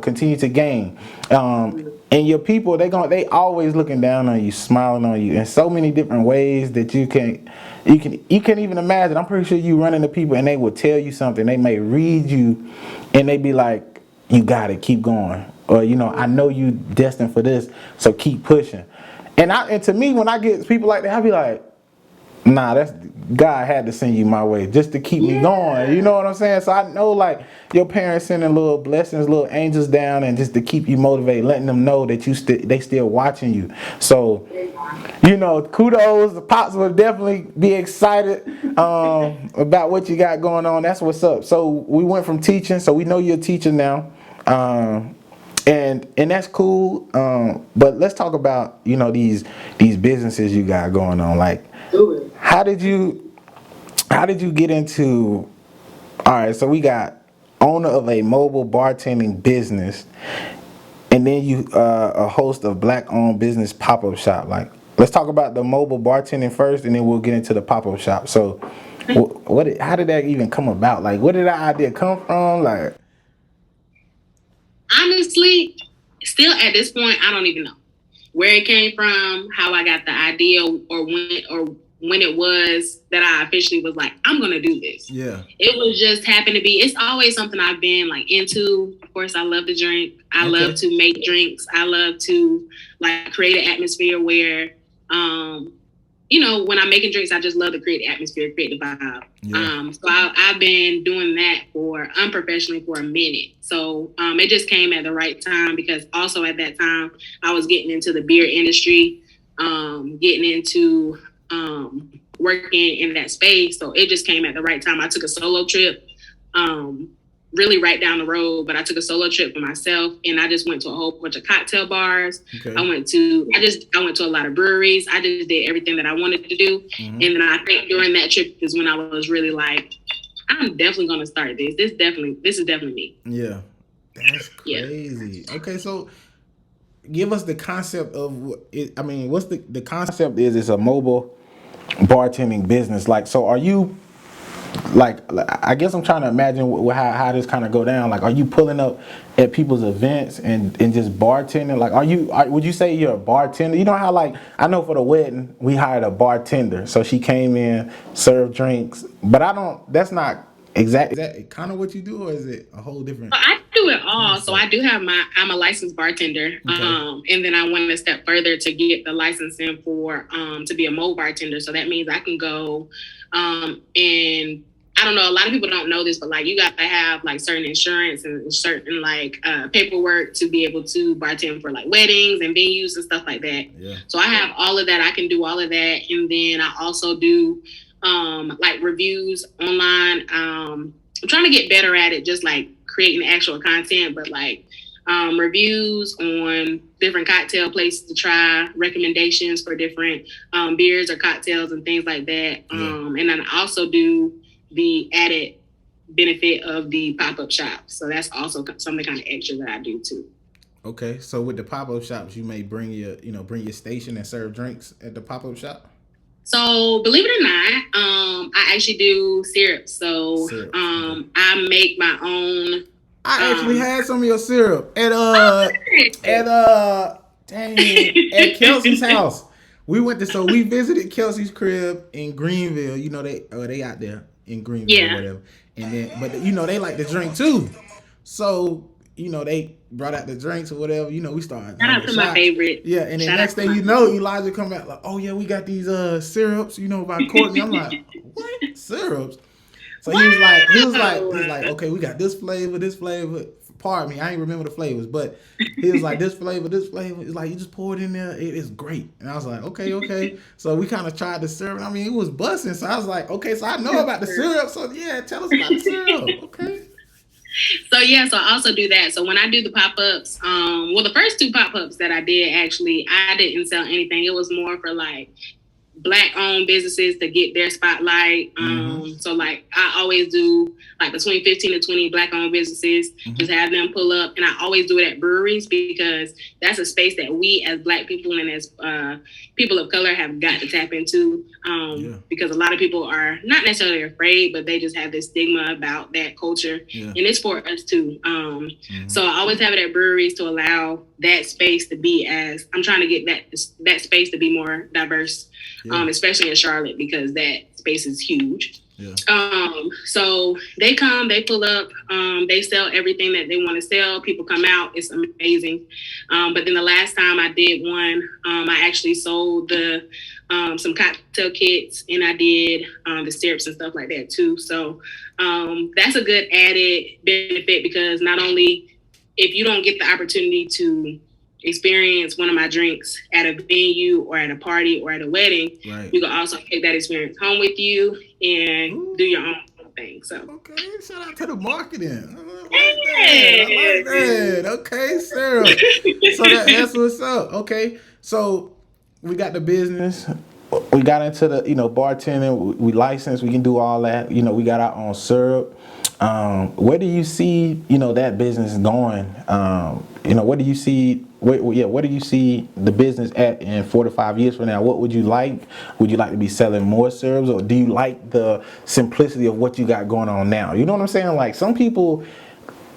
continue to gain. And your people, they always looking down on you, smiling on you in so many different ways that you can't even imagine. I'm pretty sure you run into people and they will tell you something. They may read you and they be like, you got it, keep going. Or, you know, I know you destined for this, so keep pushing. And to me, when I get people like that, I be like, nah, that's God had to send you my way just to keep me going. You know what I'm saying? So I know, like, your parents sending little blessings, little angels down, and just to keep you motivated, letting them know that they still watching you. So, you know, kudos. The Pops will definitely be excited about what you got going on. That's what's up. So we went from teaching, so we know you're a teacher now, and that's cool. But let's talk about, you know, these businesses you got going on. Like, how did you get into? All right, so we got owner of a mobile bartending business, and then you a host of black-owned business pop-up shop. Like, let's talk about the mobile bartending first, and then we'll get into the pop-up shop. So, how did that even come about? Like, where did that idea come from? Like, honestly, still at this point, I don't even know where it came from, how I got the idea, or when it was that I officially was like, I'm gonna do this. Yeah. It was just happened to be. It's always something I've been like into. Of course, I love to drink. I love to make drinks. I love to like create an atmosphere where, you know, when I'm making drinks, I just love to create the atmosphere, create the vibe. Yeah. So I've been doing that unprofessionally for a minute. So it just came at the right time because also at that time I was getting into the beer industry, getting into working in that space. So it just came at the right time. I took a solo trip, really right down the road, but I took a solo trip for myself and I just went to a whole bunch of cocktail bars. Okay. I went to a lot of breweries. I just did everything that I wanted to do. Mm-hmm. And then I think during that trip is when I was really like, I'm definitely going to start this. This is definitely me. Yeah. That's crazy. Yeah. Okay. So give us the concept of it. I mean, what's the concept is it's a mobile bartending business. Like, so are you, like, I guess I'm trying to imagine how this kind of go down. Like, are you pulling up at people's events and just bartending? Like, would you say you're a bartender? You know how, like, I know for the wedding, we hired a bartender. So she came in, served drinks, but that's not exactly, is that kind of what you do, or is it a whole different? I do it all. So I do have I'm a licensed bartender. And then I went a step further to get the licensing for to be a mobile bartender. So that means I can go and I don't know, a lot of people don't know this, but like you got to have like certain insurance and certain like paperwork to be able to bartend for like weddings and venues and stuff like that. Yeah. So I have all of that. I can do all of that. And then I also do like reviews online. I'm trying to get better at it, just like creating actual content, but like reviews on different cocktail places to try, recommendations for different beers or cocktails and things like that. And then I also do the added benefit of the pop-up shop. So that's also something kind of extra that I do too. Okay, so with the pop-up shops, you may bring your station and serve drinks at the pop-up shop? So believe it or not, I actually do syrup. So I make my own. I actually had some of your syrup at Kelsey's house. We visited Kelsey's crib in Greenville. You know they out there in Greenville or whatever. And then they like to drink too. So, they brought out the drinks or whatever. We started. Shout out to my favorite. Yeah, and then next thing you know, Elijah come out like, oh yeah, we got these syrups, by Cortni. I'm like, what? Syrups? So he was like, okay, we got this flavor. Pardon me, I ain't remember the flavors, but he was like, this flavor. It's like, you just pour it in there. It's great. And I was like, okay. So we kind of tried the syrup. I mean, it was busting. So I was like, okay, so I know about the syrup. So yeah, tell us about the syrup. Okay. So I also do that. So when I do the pop-ups, the first 2 pop-ups that I did, actually, I didn't sell anything. It was more for like Black-owned businesses to get their spotlight. So like I always do like between 15 to 20 Black-owned businesses, just have them pull up. And I always do it at breweries because that's a space that we as Black people and as people of color have got to tap into. Because a lot of people are not necessarily afraid, but they just have this stigma about that culture. And it's for us too. So I always have it at breweries to allow that space to be I'm trying to get that space to be more diverse. Especially in Charlotte, because that space is huge. So they come, they pull up, they sell everything that they want to sell. People come out, it's amazing. But then the last time I did one, I actually sold some cocktail kits, and I did the syrups and stuff like that too. So that's a good added benefit, because not only if you don't get the opportunity to experience one of my drinks at a venue or at a party or at a wedding, you can also take that experience home with you and do your own thing. So okay, shout out to the marketing. I like that. Okay, Sarah. So that's what's up. Okay, so we got the business. We got into the bartending. We licensed. We can do all that. We got our own syrup. Where do you see that business going? What do you see? Where do you see the business at in 4 to 5 years from now? What would you like? Would you like to be selling more syrups, or do you like the simplicity of what you got going on now? You know what I'm saying? Like, some people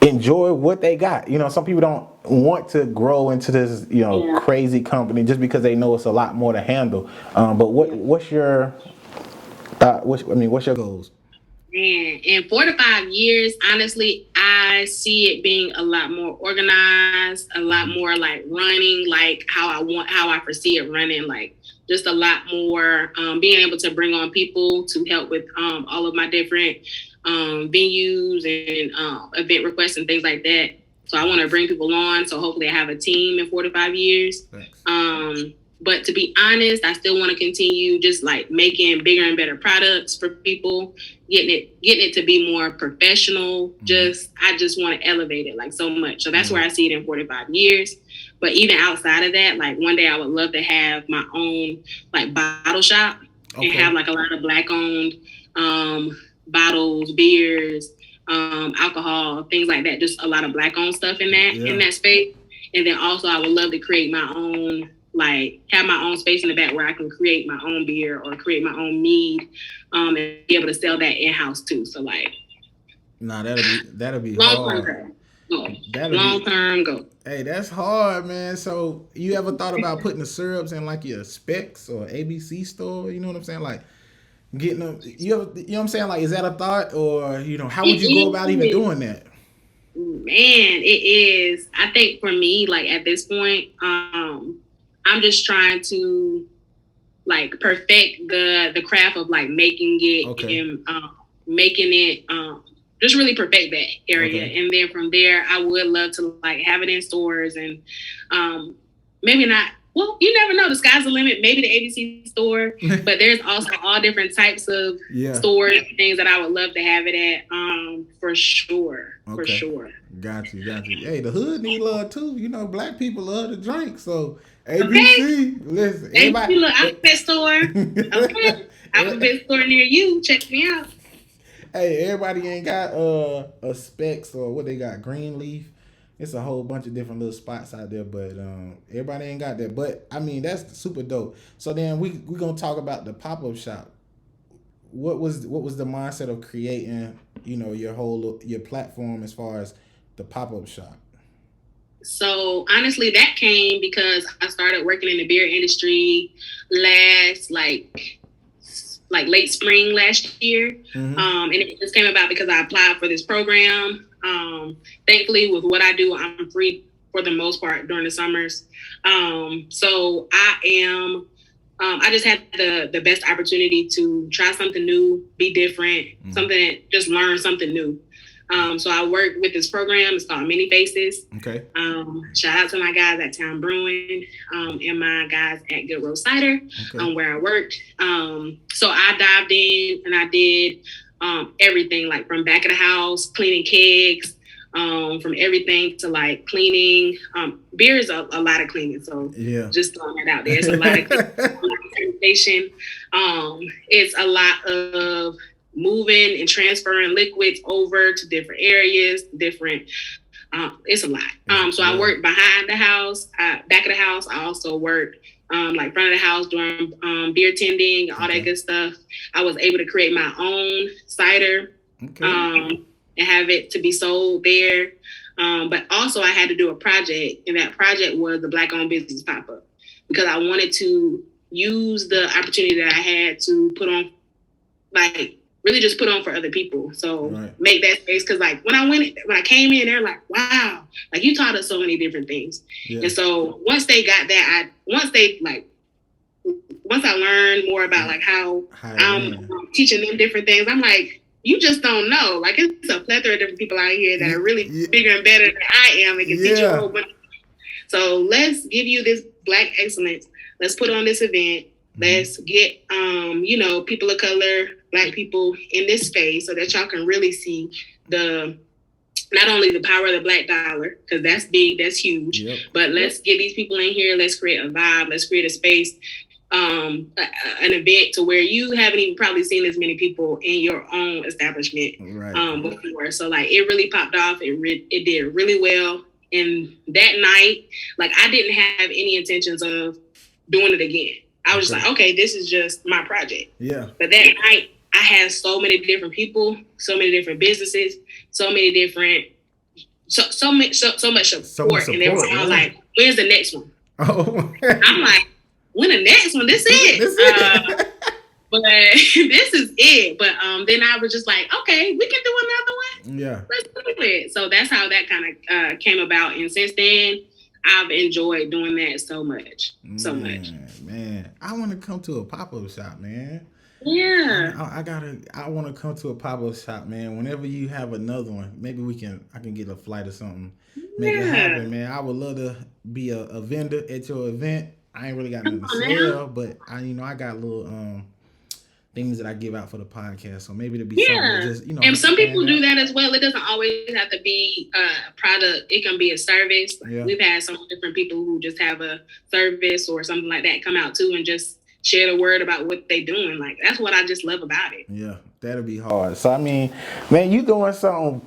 enjoy what they got. Some people don't want to grow into this crazy company just because they know it's a lot more to handle. But what's your thought? What's your goals? Man, in 4 to 5 years, honestly, I see it being a lot more organized, a lot more like running, like how I foresee it running, like just a lot more being able to bring on people to help with all of my different venues and event requests and things like that. So I want to bring people on. So hopefully I have a team in 4 to 5 years. But to be honest, I still want to continue just like making bigger and better products for people, getting it to be more professional. I just want to elevate it like so much. So that's where I see it in 4 to 5 years. But even outside of that, like one day I would love to have my own like bottle shop and have like a lot of Black owned bottles, beers, alcohol, things like that. Just a lot of Black owned stuff in that space. And then also I would love to create my own, like have my own space in the back where I can create my own beer or create my own mead, and be able to sell that in-house too. So like, that'll be long-term hard. Long-term goal. Hey, that's hard, man. So you ever thought about putting the syrups in like your Specs or ABC store? You know what I'm saying? Like getting them, you know what I'm saying? Like, is that a thought, or how would you go about even doing that? Man, it is. I think for me, like at this point, I'm just trying to like perfect the craft of like making it and making it just really perfect that area. And then from there, I would love to like have it in stores and maybe not. Well, you never know. The sky's the limit. Maybe the ABC store, but there's also all different types of stores and things that I would love to have it at. For sure. For sure. Got you. Hey, the hood need love too. You know, black people love to drink. So ABC, listen. Everybody, look, Alphabet store. Okay, Alphabet store near you. Check me out. Hey, everybody ain't got a Specs or what they got, Greenleaf. It's a whole bunch of different little spots out there, but everybody ain't got that. But I mean, that's super dope. So then we gonna talk about the pop-up shop. What was the mindset of creating, you know, your platform as far as the pop-up shop? So honestly, that came because I started working in the beer industry last like late spring last year. And it just came about because I applied for this program. Thankfully, with what I do, I'm free for the most part during the summers. So I just had the best opportunity to try something new, be different, just learn something new. So I work with this program. It's called Many Faces. Okay. Shout out to my guys at Town Brewing and my guys at Good Road Cider, where I worked. So I dived in and I did everything, like from back of the house, cleaning kegs, from everything to like cleaning. Beer is a lot of cleaning, so just throwing that out there. It's a lot of sanitation. It's a lot of moving and transferring liquids over to different areas, it's a lot. So I work behind the house, back of the house. I also work like front of the house doing beer tending, all that good stuff. I was able to create my own cider and have it to be sold there. But also I had to do a project, and that project was the Black-owned business pop-up, because I wanted to use the opportunity that I had to put on, like, really just put on for other people. So make that space. Cause like when I came in, they're like, wow, like you taught us so many different things. And so once they got that, once I learned more about like how I'm teaching them different things, I'm like, you just don't know. Like it's a plethora of different people out here that are really bigger and better than I am and can teach you a whole bunch. So let's give you this Black excellence. Let's put on this event. Let's get, people of color, Black people in this space so that y'all can really see not only the power of the Black dollar, because that's big, that's huge, but let's get these people in here. Let's create a vibe. Let's create a space, an event to where you haven't even probably seen as many people in your own establishment before. So like it really popped off. It did really well. And that night, like I didn't have any intentions of doing it again. I was just like, okay, this is just my project. But that night, I had so many different people, so many different businesses, so many different, so much support. And they were all like, when's the next one? I'm like, when the next one? This is it. But this is it. But then I was just like, okay, we can do another one. Let's do it. So that's how that kind of came about. And since then, I've enjoyed doing that so much. Man, I want to come to a pop-up shop, man. I want to come to a pop-up shop, man. Whenever you have another one, maybe I can get a flight or something. Make it happen, man. I would love to be a vendor at your event. I ain't really got nothing to sell, but I got little things that I give out for the podcast. So maybe it'll be something that just, And some people do that as well. It doesn't always have to be a product. It can be a service. We've had some different people who just have a service or something like that come out too and just share the word about what they're doing. Like, that's what I just love about it. Yeah, that'll be hard. So, I mean, man, you doing something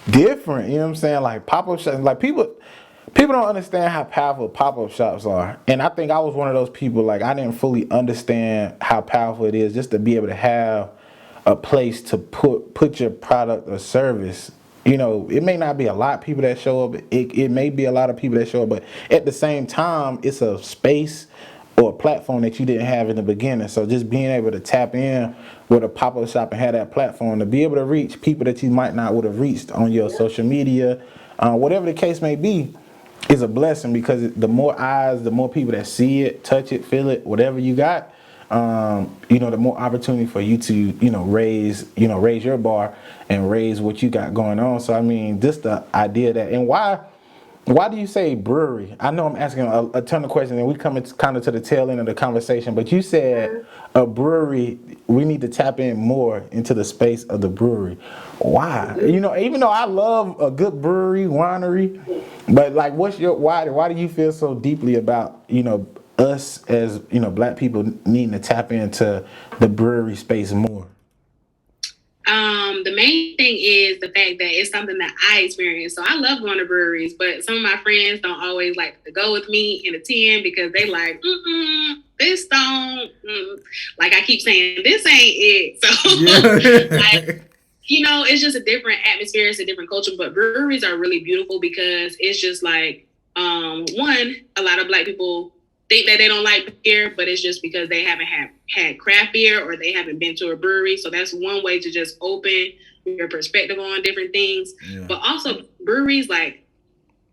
different. You know what I'm saying? Like, pop-up shops. Like, people don't understand how powerful pop-up shops are. And I think I was one of those people, like, I didn't fully understand how powerful it is just to be able to have a place to put your product or service. It may not be a lot of people that show up. It may be a lot of people that show up. But at the same time, it's a space or a platform that you didn't have in the beginning. So just being able to tap in with a pop-up shop and have that platform to be able to reach people that you might not would have reached on your social media, whatever the case may be, is a blessing because the more eyes, the more people that see it, touch it, feel it, whatever you got, the more opportunity for you to, raise your bar and raise what you got going on. So I mean, just the idea that, and why do you say brewery? I know I'm asking a ton of questions, and we come kind of to the tail end of the conversation, but you said a brewery, we need to tap in more into the space of the brewery. Why? Even though I love a good brewery, winery, but like, what's your why? Why do you feel so deeply about, us as, Black people needing to tap into the brewery space more? The main thing is the fact that it's something that I experience. So I love going to breweries, but some of my friends don't always like to go with me and attend because they like, this don't, like I keep saying, this ain't it. So it's just a different atmosphere. It's a different culture, but breweries are really beautiful because it's just like, one, a lot of Black people think that they don't like beer, but it's just because they haven't had craft beer or they haven't been to a brewery. So that's one way to just open your perspective on different things. Yeah. But also breweries, like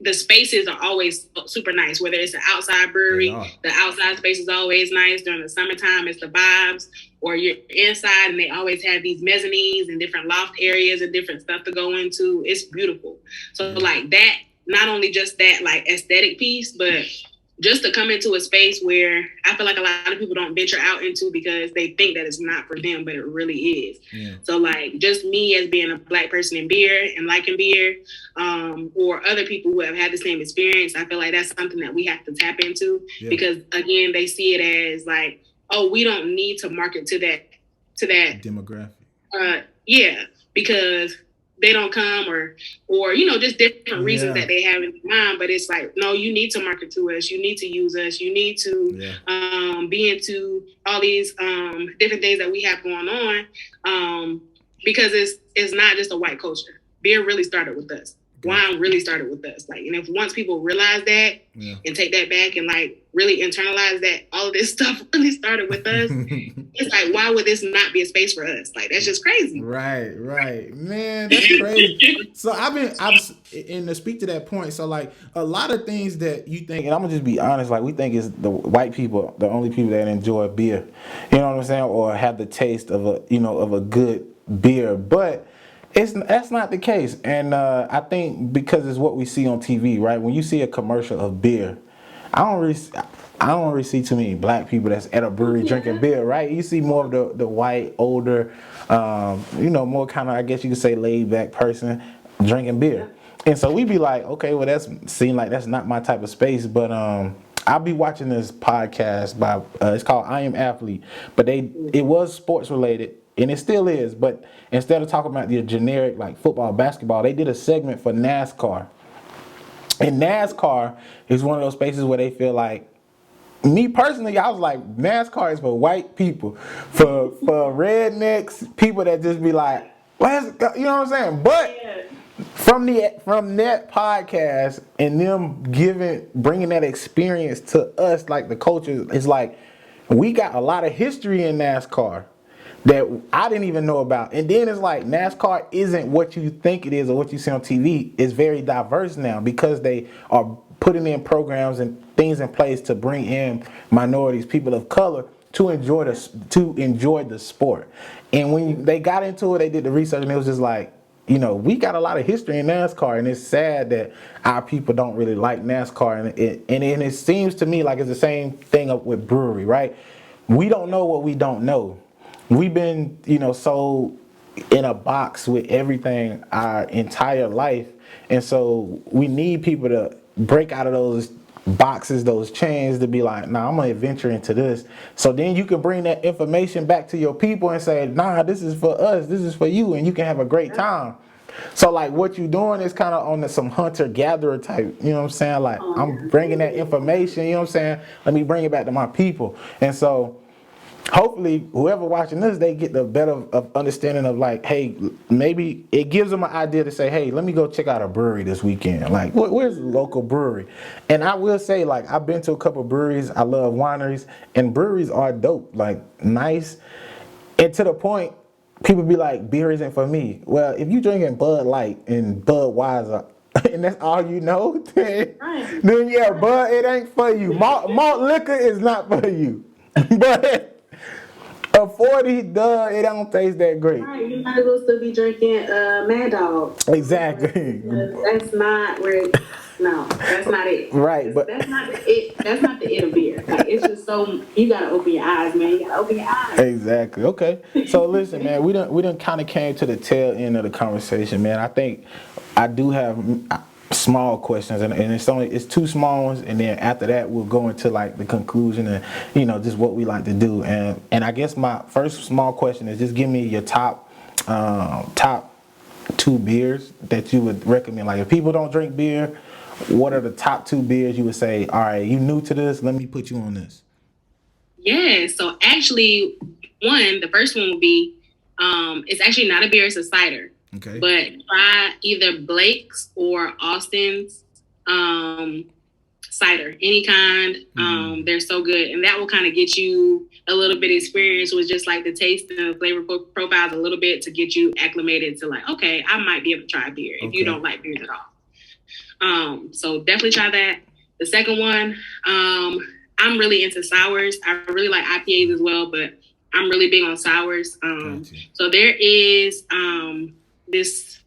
the spaces are always super nice, whether it's an outside brewery, the outside space is always nice. During the summertime, it's the vibes, or you're inside and they always have these mezzanines and different loft areas and different stuff to go into. It's beautiful. So like that, not only just that like aesthetic piece, but just to come into a space where I feel like a lot of people don't venture out into because they think that it's not for them, but it really is. Yeah. So like just me as being a Black person in beer and liking beer, or other people who have had the same experience, I feel like that's something that we have to tap into because again, they see it as like, oh, we don't need to market to that demographic. Because they don't come or just different reasons that they have in mind. But it's like, no, you need to market to us. You need to use us. You need to be into all these different things that we have going on because it's not just a white culture. Beer really started with us. Wine really started with us. Like, and if once people realize that and take that back and like really internalize that all of this stuff really started with us, it's like, why would this not be a space for us? Like, that's just crazy. Right. Man, that's crazy. So I've and to speak to that point, so like a lot of things that you think, and I'm gonna just be honest, like we think is the white people, the only people that enjoy beer, you know what I'm saying? Or have the taste of a good beer, but that's not the case, and I think because it's what we see on TV, right? When you see a commercial of beer, I don't really see too many Black people that's at a brewery drinking beer, right? You see more of the white, older, more kind of, I guess you could say, laid back person drinking beer, and so we be like, okay, well that's not my type of space, but I'll be watching this podcast by it's called I Am Athlete, but it was sports related. And it still is, but instead of talking about the generic like football, basketball, they did a segment for NASCAR. And NASCAR is one of those spaces where they feel like, me personally, I was like, NASCAR is for white people, for rednecks, people that just be like, let's go, you know what I'm saying? But from that podcast and them bringing that experience to us, like the culture, it's like we got a lot of history in NASCAR that I didn't even know about. And then it's like NASCAR isn't what you think it is or what you see on TV. It's very diverse now because they are putting in programs and things in place to bring in minorities, people of color to enjoy the sport. And when they got into it, they did the research and it was just like, we got a lot of history in NASCAR, and it's sad that our people don't really like NASCAR. And it seems to me like it's the same thing up with brewery, right? We don't know what we don't know. We've been, so in a box with everything our entire life. And so we need people to break out of those boxes, those chains, to be like, nah, I'm going to venture into this. So then you can bring that information back to your people and say, nah, this is for us. This is for you. And you can have a great time. So like what you're doing is kind of on some hunter-gatherer type, you know what I'm saying? Like I'm bringing that information, you know what I'm saying? Let me bring it back to my people. And so hopefully whoever watching this, they get the better of understanding of like, hey, maybe it gives them an idea to say, hey, let me go check out a brewery this weekend. Like, where's the local brewery? And I will say, like, I've been to a couple of breweries. I love wineries, and breweries are dope, like nice. And to the point, people be like, beer isn't for me. Well, if you drinking Bud Light and Budweiser and that's all you know, then, Right. then yeah, bud, it ain't for you. Malt liquor is not for you. But a 40, duh, it don't taste that great. Right, you might as well still be drinking Mad Dog. Exactly. That's not where. No, that's not it. Right, but that's not the it. That's not the it of beer. Like, it's just so you gotta open your eyes, man. You gotta open your eyes. exactly. Okay. So listen, man, we done kind of came to the tail end of the conversation, man. I think I do have small questions, and it's two small ones, and then after that we'll go into like the conclusion and just what we like to do. And I guess my first small question is just give me your top 2 beers that you would recommend. Like if people don't drink beer, what are the top 2 beers you would say, all right, you new to this, let me put you on this? Yeah, so actually the first one would be it's actually not a beer, it's a cider. Okay. But try either Blake's or Austin's cider, any kind. They're so good, and that will kind of get you a little bit experience with just like the taste and the flavor profiles a little bit to get you acclimated to like, okay, I might be able to try beer if you don't like beers at all. So definitely try that. The second one, I'm really into sours. I really like IPAs as well, but I'm really big on sours. So there is this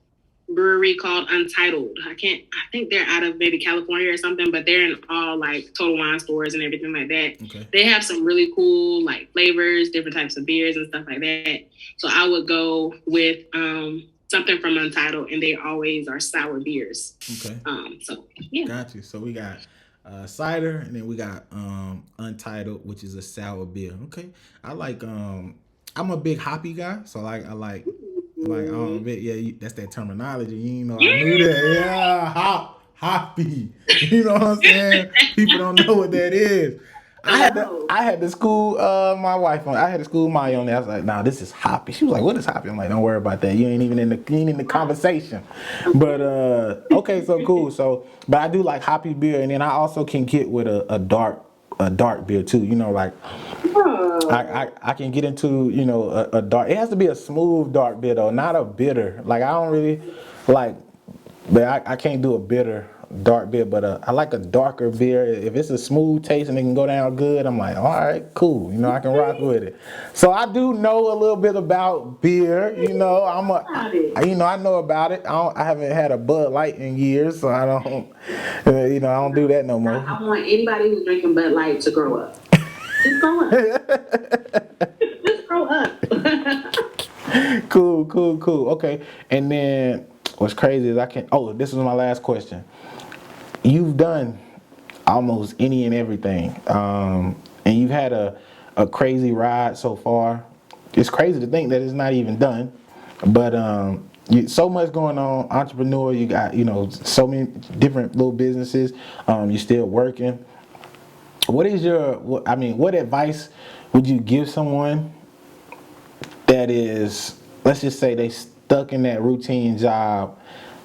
brewery called Untitled. I think they're out of maybe California or something, but they're in all like Total Wine stores and everything like that. Okay. They have some really cool like flavors, different types of beers and stuff like that. So I would go with something from Untitled, and they always are sour beers. Okay. So yeah. Got you. So we got cider, and then we got Untitled, which is a sour beer. Okay. I like I'm a big hoppy guy, so I like that's that terminology. I knew that. Yeah, hoppy. You know what I'm saying? People don't know what that is. I had to school my wife on. I had to school Maya on that. I was like, "Nah, this is hoppy." She was like, "What is hoppy?" I'm like, "Don't worry about that. You ain't even in the conversation." But okay, so cool. So, but I do like hoppy beer, and then I also can get with a dark beer too. Like I can get into a dark. It has to be a smooth dark beer though, not a bitter. Like I don't really like, but I can't do a bitter dark beer, but I like a darker beer. If it's a smooth taste and it can go down good, I'm like, all right, cool. I can rock with it. So I do know a little bit about beer. I know about it. I haven't had a Bud Light in years, so I don't. I don't do that no more. I want anybody who's drinking Bud Light to grow up. Just grow up. Just grow up. Cool. Okay, and then what's crazy is this is my last question. You've done almost any and everything, and you've had a crazy ride so far. It's crazy to think that it's not even done, but so much going on. Entrepreneur, you got so many different little businesses. You're still working. What advice would you give someone that is, let's just say they stuck in that routine job?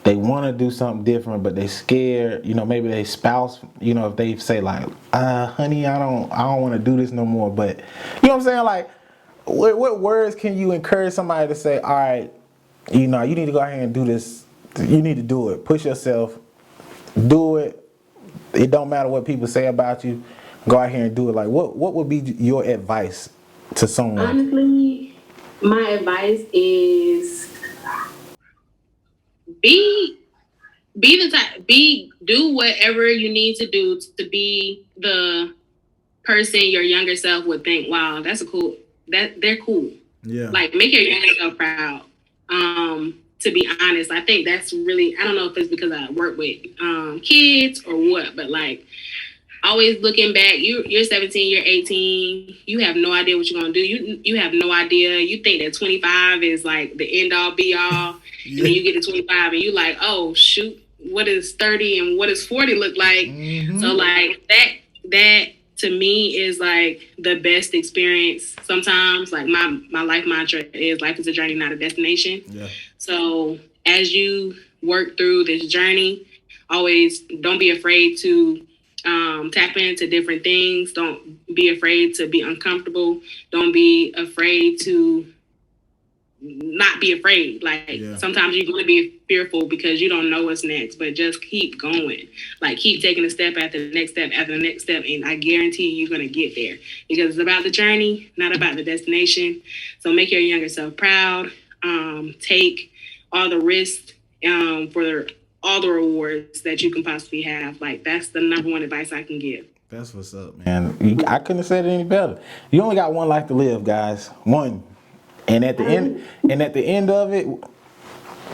They want to do something different, but they scared. Maybe they spouse. If they say like, "Honey, I don't want to do this no more." But you know what I'm saying? Like, what words can you encourage somebody to say? All right, you need to go ahead and do this. You need to do it. Push yourself. Do it. It don't matter what people say about you. Go out here and do it. Like, what would be your advice to someone? Honestly, my advice is do whatever you need to do to be the person your younger self would think, wow, they're cool. Yeah. Like, make your younger self proud. To be honest, I think that's really, I don't know if it's because I work with kids or what, but like, always looking back, you're 17, you're 18, you have no idea what you're going to do. You have no idea. You think that 25 is like the end all be all. Yeah. And then you get to 25 and you're like, oh, shoot, what is 30 and what does 40 look like? Mm-hmm. So like that to me is like the best experience. Sometimes like my life mantra is life is a journey, not a destination. Yeah. So as you work through this journey, always don't be afraid to tap into different things. Don't be afraid to be uncomfortable. Don't be afraid to not be afraid. Like sometimes you're going to be fearful because you don't know what's next, but just keep going. Like keep taking a step after the next step after the next step, and I guarantee you're going to get there because it's about the journey, not about the destination. So make your younger self proud. Take all the risks for all the rewards that you can possibly have. Like that's the number one advice I can give. That's what's up, man. I couldn't have said it any better. You only got one life to live, guys. One. And at the end of it,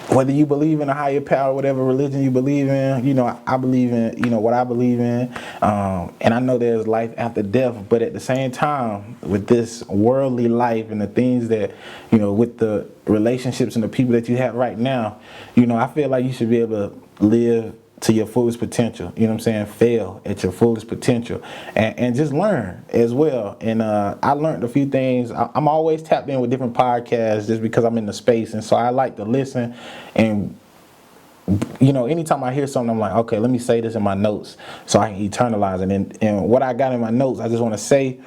whether you believe in a higher power, whatever religion you believe in, you know, I believe in, you know, what I believe in. And I know there's life after death, but at the same time, with this worldly life and the things that, you know, with the relationships and the people that you have right now, you know, I feel like you should be able to live to your fullest potential, you know what I'm saying? Fail at your fullest potential and just learn as well. And I learned a few things. I'm always tapped in with different podcasts just because I'm in the space. And so I like to listen. And, you know, anytime I hear something, I'm like, okay, let me say this in my notes so I can eternalize it. And what I got in my notes, I just want to say,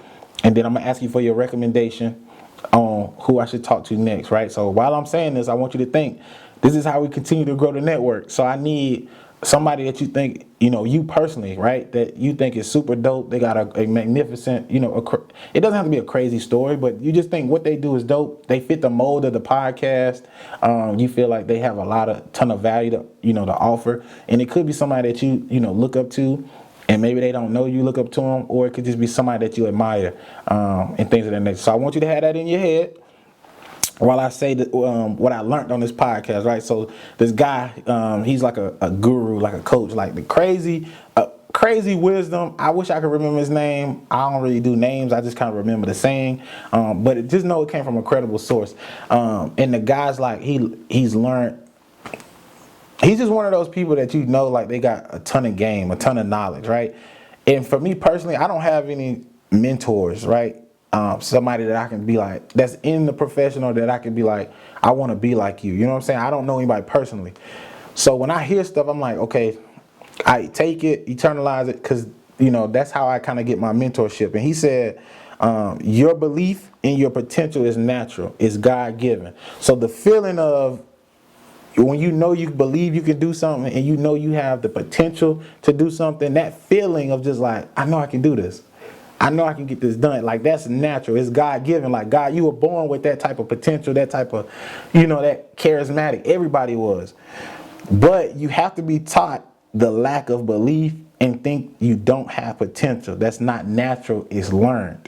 and then I'm going to ask you for your recommendation on who I should talk to next, right? So while I'm saying this, I want you to think, this is how we continue to grow the network. So I need somebody that you think, you know, you personally, right, that you think is super dope. They got a magnificent, you know, it doesn't have to be a crazy story, but you just think what they do is dope. They fit the mold of the podcast. You feel like they have a ton of value to, you know, to offer. And it could be somebody that you know, look up to, and maybe they don't know you look up to them, or it could just be somebody that you admire, and things of that nature. So I want you to have that in your head while I say that, what I learned on this podcast, right? So this guy, he's like a guru, like a coach, like the crazy wisdom. I wish I could remember his name. I don't really do names. I just kind of remember the saying. But just know it came from a credible source. And the guy's like, he's learned. He's just one of those people that you know, like they got a ton of game, a ton of knowledge, right? And for me personally, I don't have any mentors, right? Somebody that I can be like, that's in the professional that I can be like, I want to be like you. You know what I'm saying? I don't know anybody personally. So when I hear stuff, I'm like, okay, I take it, eternalize it, because, you know, that's how I kind of get my mentorship. And he said, your belief in your potential is natural, it's God-given. So the feeling of when you know you believe you can do something and you know you have the potential to do something, that feeling of just like, I know I can do this. I know I can get this done. Like, that's natural. It's God-given. Like, God, you were born with that type of potential, that type of, you know, that charismatic. Everybody was. But you have to be taught the lack of belief and think you don't have potential. That's not natural. It's learned.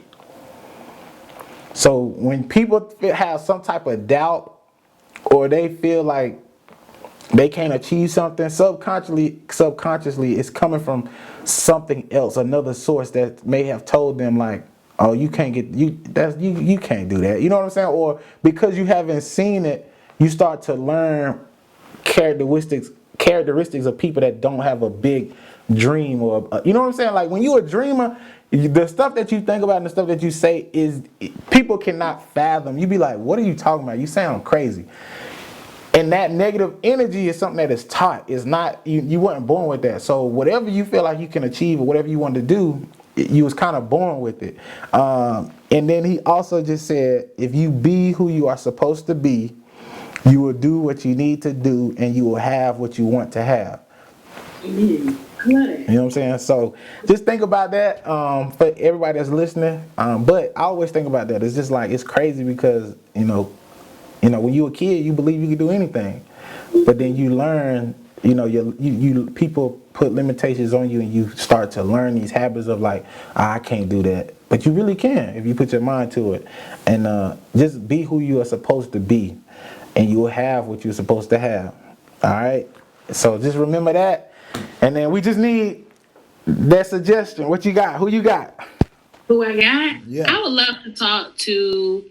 So when people have some type of doubt or they feel like they can't achieve something, subconsciously it's coming from something else, another source that may have told them like, oh, you can't get you can't do that. You know what I'm saying? Or because you haven't seen it, you start to learn characteristics of people that don't have a big dream or you know what I'm saying? Like when you're a dreamer, the stuff that you think about and the stuff that you say is people cannot fathom. You be like, what are you talking about? You sound crazy. And that negative energy is something that is taught. It's not, you weren't born with that. So whatever you feel like you can achieve or whatever you want to do, you was kind of born with it. And then he also just said, if you be who you are supposed to be, you will do what you need to do and you will have what you want to have. Amen. I love it. You know what I'm saying? So just think about that for everybody that's listening. But I always think about that. It's just like, it's crazy because, you know, when you a kid, you believe you can do anything, but then you learn, you know, you people put limitations on you, and you start to learn these habits of like, I can't do that, but you really can if you put your mind to it, and just be who you are supposed to be, and you will have what you're supposed to have. All right, so just remember that, and then we just need that suggestion. What you got? Who you got? Who I got? Yeah, I would love to talk to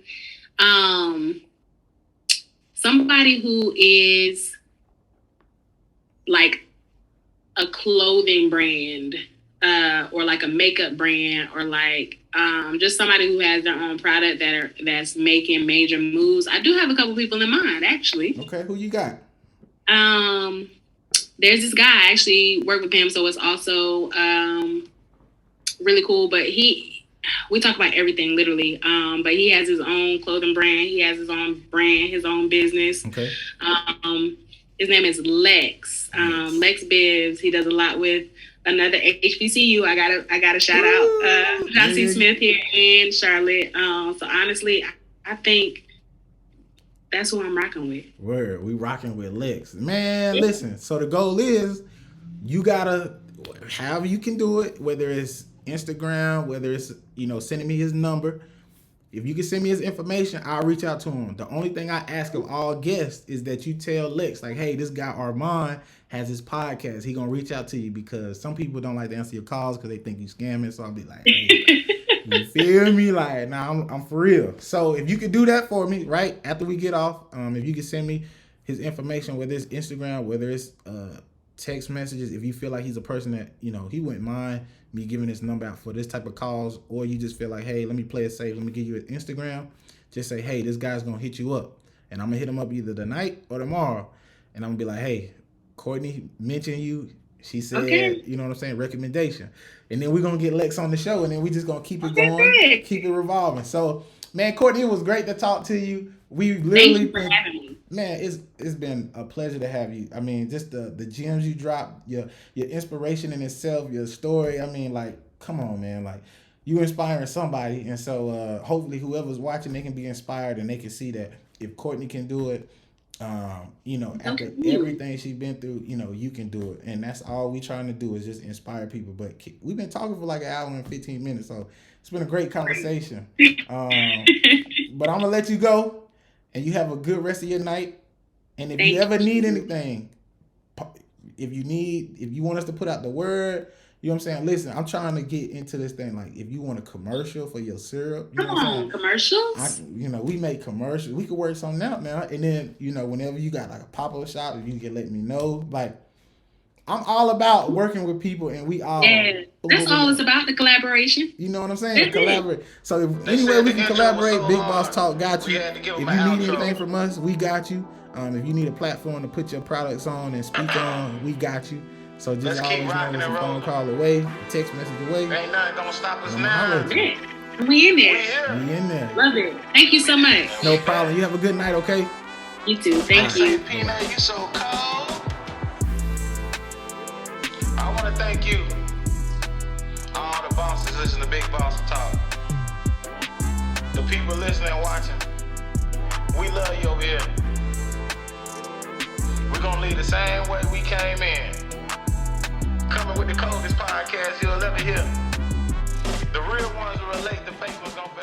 somebody who is like a clothing brand or like a makeup brand or like just somebody who has their own product that's making major moves. I do have a couple people in mind, actually. Okay, who you got? There's this guy, I actually work with him, so it's also really cool, but we talk about everything, literally. But he has his own clothing brand. He has his own brand, his own business. Okay. His name is Lex. Lex Biz. He does a lot with another HBCU. I gotta shout out John C. Smith here in Charlotte. So honestly, I think that's who I'm rocking with. Word, we rocking with Lex. Man, listen. So the goal is you gotta, however you can do it, whether it's Instagram, whether it's, sending me his number. If you can send me his information, I'll reach out to him. The only thing I ask of all guests is that you tell Lex, like, hey, this guy Armand has his podcast. He gonna reach out to you, because some people don't like to answer your calls because they think you scamming. So I'll be like, hey, you feel me? Like, nah, I'm for real. So if you could do that for me, right after we get off, if you could send me his information, whether it's Instagram, whether it's text messages, if you feel like he's a person that, he wouldn't mind me giving his number out for this type of calls, or you just feel like, hey, let me play it safe, let me give you an Instagram, just say, hey, this guy's gonna hit you up, and I'm gonna hit him up either tonight or tomorrow, and I'm gonna be like, hey, Cortni mentioned you, she said, you know what I'm saying, recommendation, and then we're gonna get Lex on the show, and then we just gonna keep it going, keep it revolving. So, man, Cortni, it was great to talk to you. We literally, thank you for having me. Man, it's been a pleasure to have you. I mean, just the gems you dropped, your inspiration in itself, your story. I mean, like, come on, man. Like, you inspiring somebody. And so hopefully whoever's watching, they can be inspired, and they can see that if Cortni can do it, after everything she's been through, you can do it. And that's all we trying to do, is just inspire people. But we've been talking for like an hour and 15 minutes, so it's been a great conversation. But I'm going to let you go. And you have a good rest of your night. And if you ever need anything, if you want us to put out the word, you know what I'm saying? Listen, I'm trying to get into this thing. Like, if you want a commercial for your syrup, come on, commercials. We make commercials. We could work something out now. And then, whenever you got like a pop-up shop, if you can let me know. Like, I'm all about working with people, and we all. Yeah, that's all it's about, the collaboration. You know what I'm saying? Collaborate. So if any way we can collaborate, Big Boss Talk got you. If you need anything from us, we got you. If you need a platform to put your products on and speak on, we got you. So just always know it's a phone call away, a text message away. Ain't nothing gonna stop us now. Yeah, we in there. We in there. Love it. Thank you so much. No problem. You have a good night, okay? You too. Thank you. Peanut, you so cold. I want to thank you, all the bosses listening to Big Boss Talk. The people listening and watching, we love you over here. We're going to leave the same way we came in. Coming with the coldest podcast you'll ever hear. The real ones will relate, the fake ones going to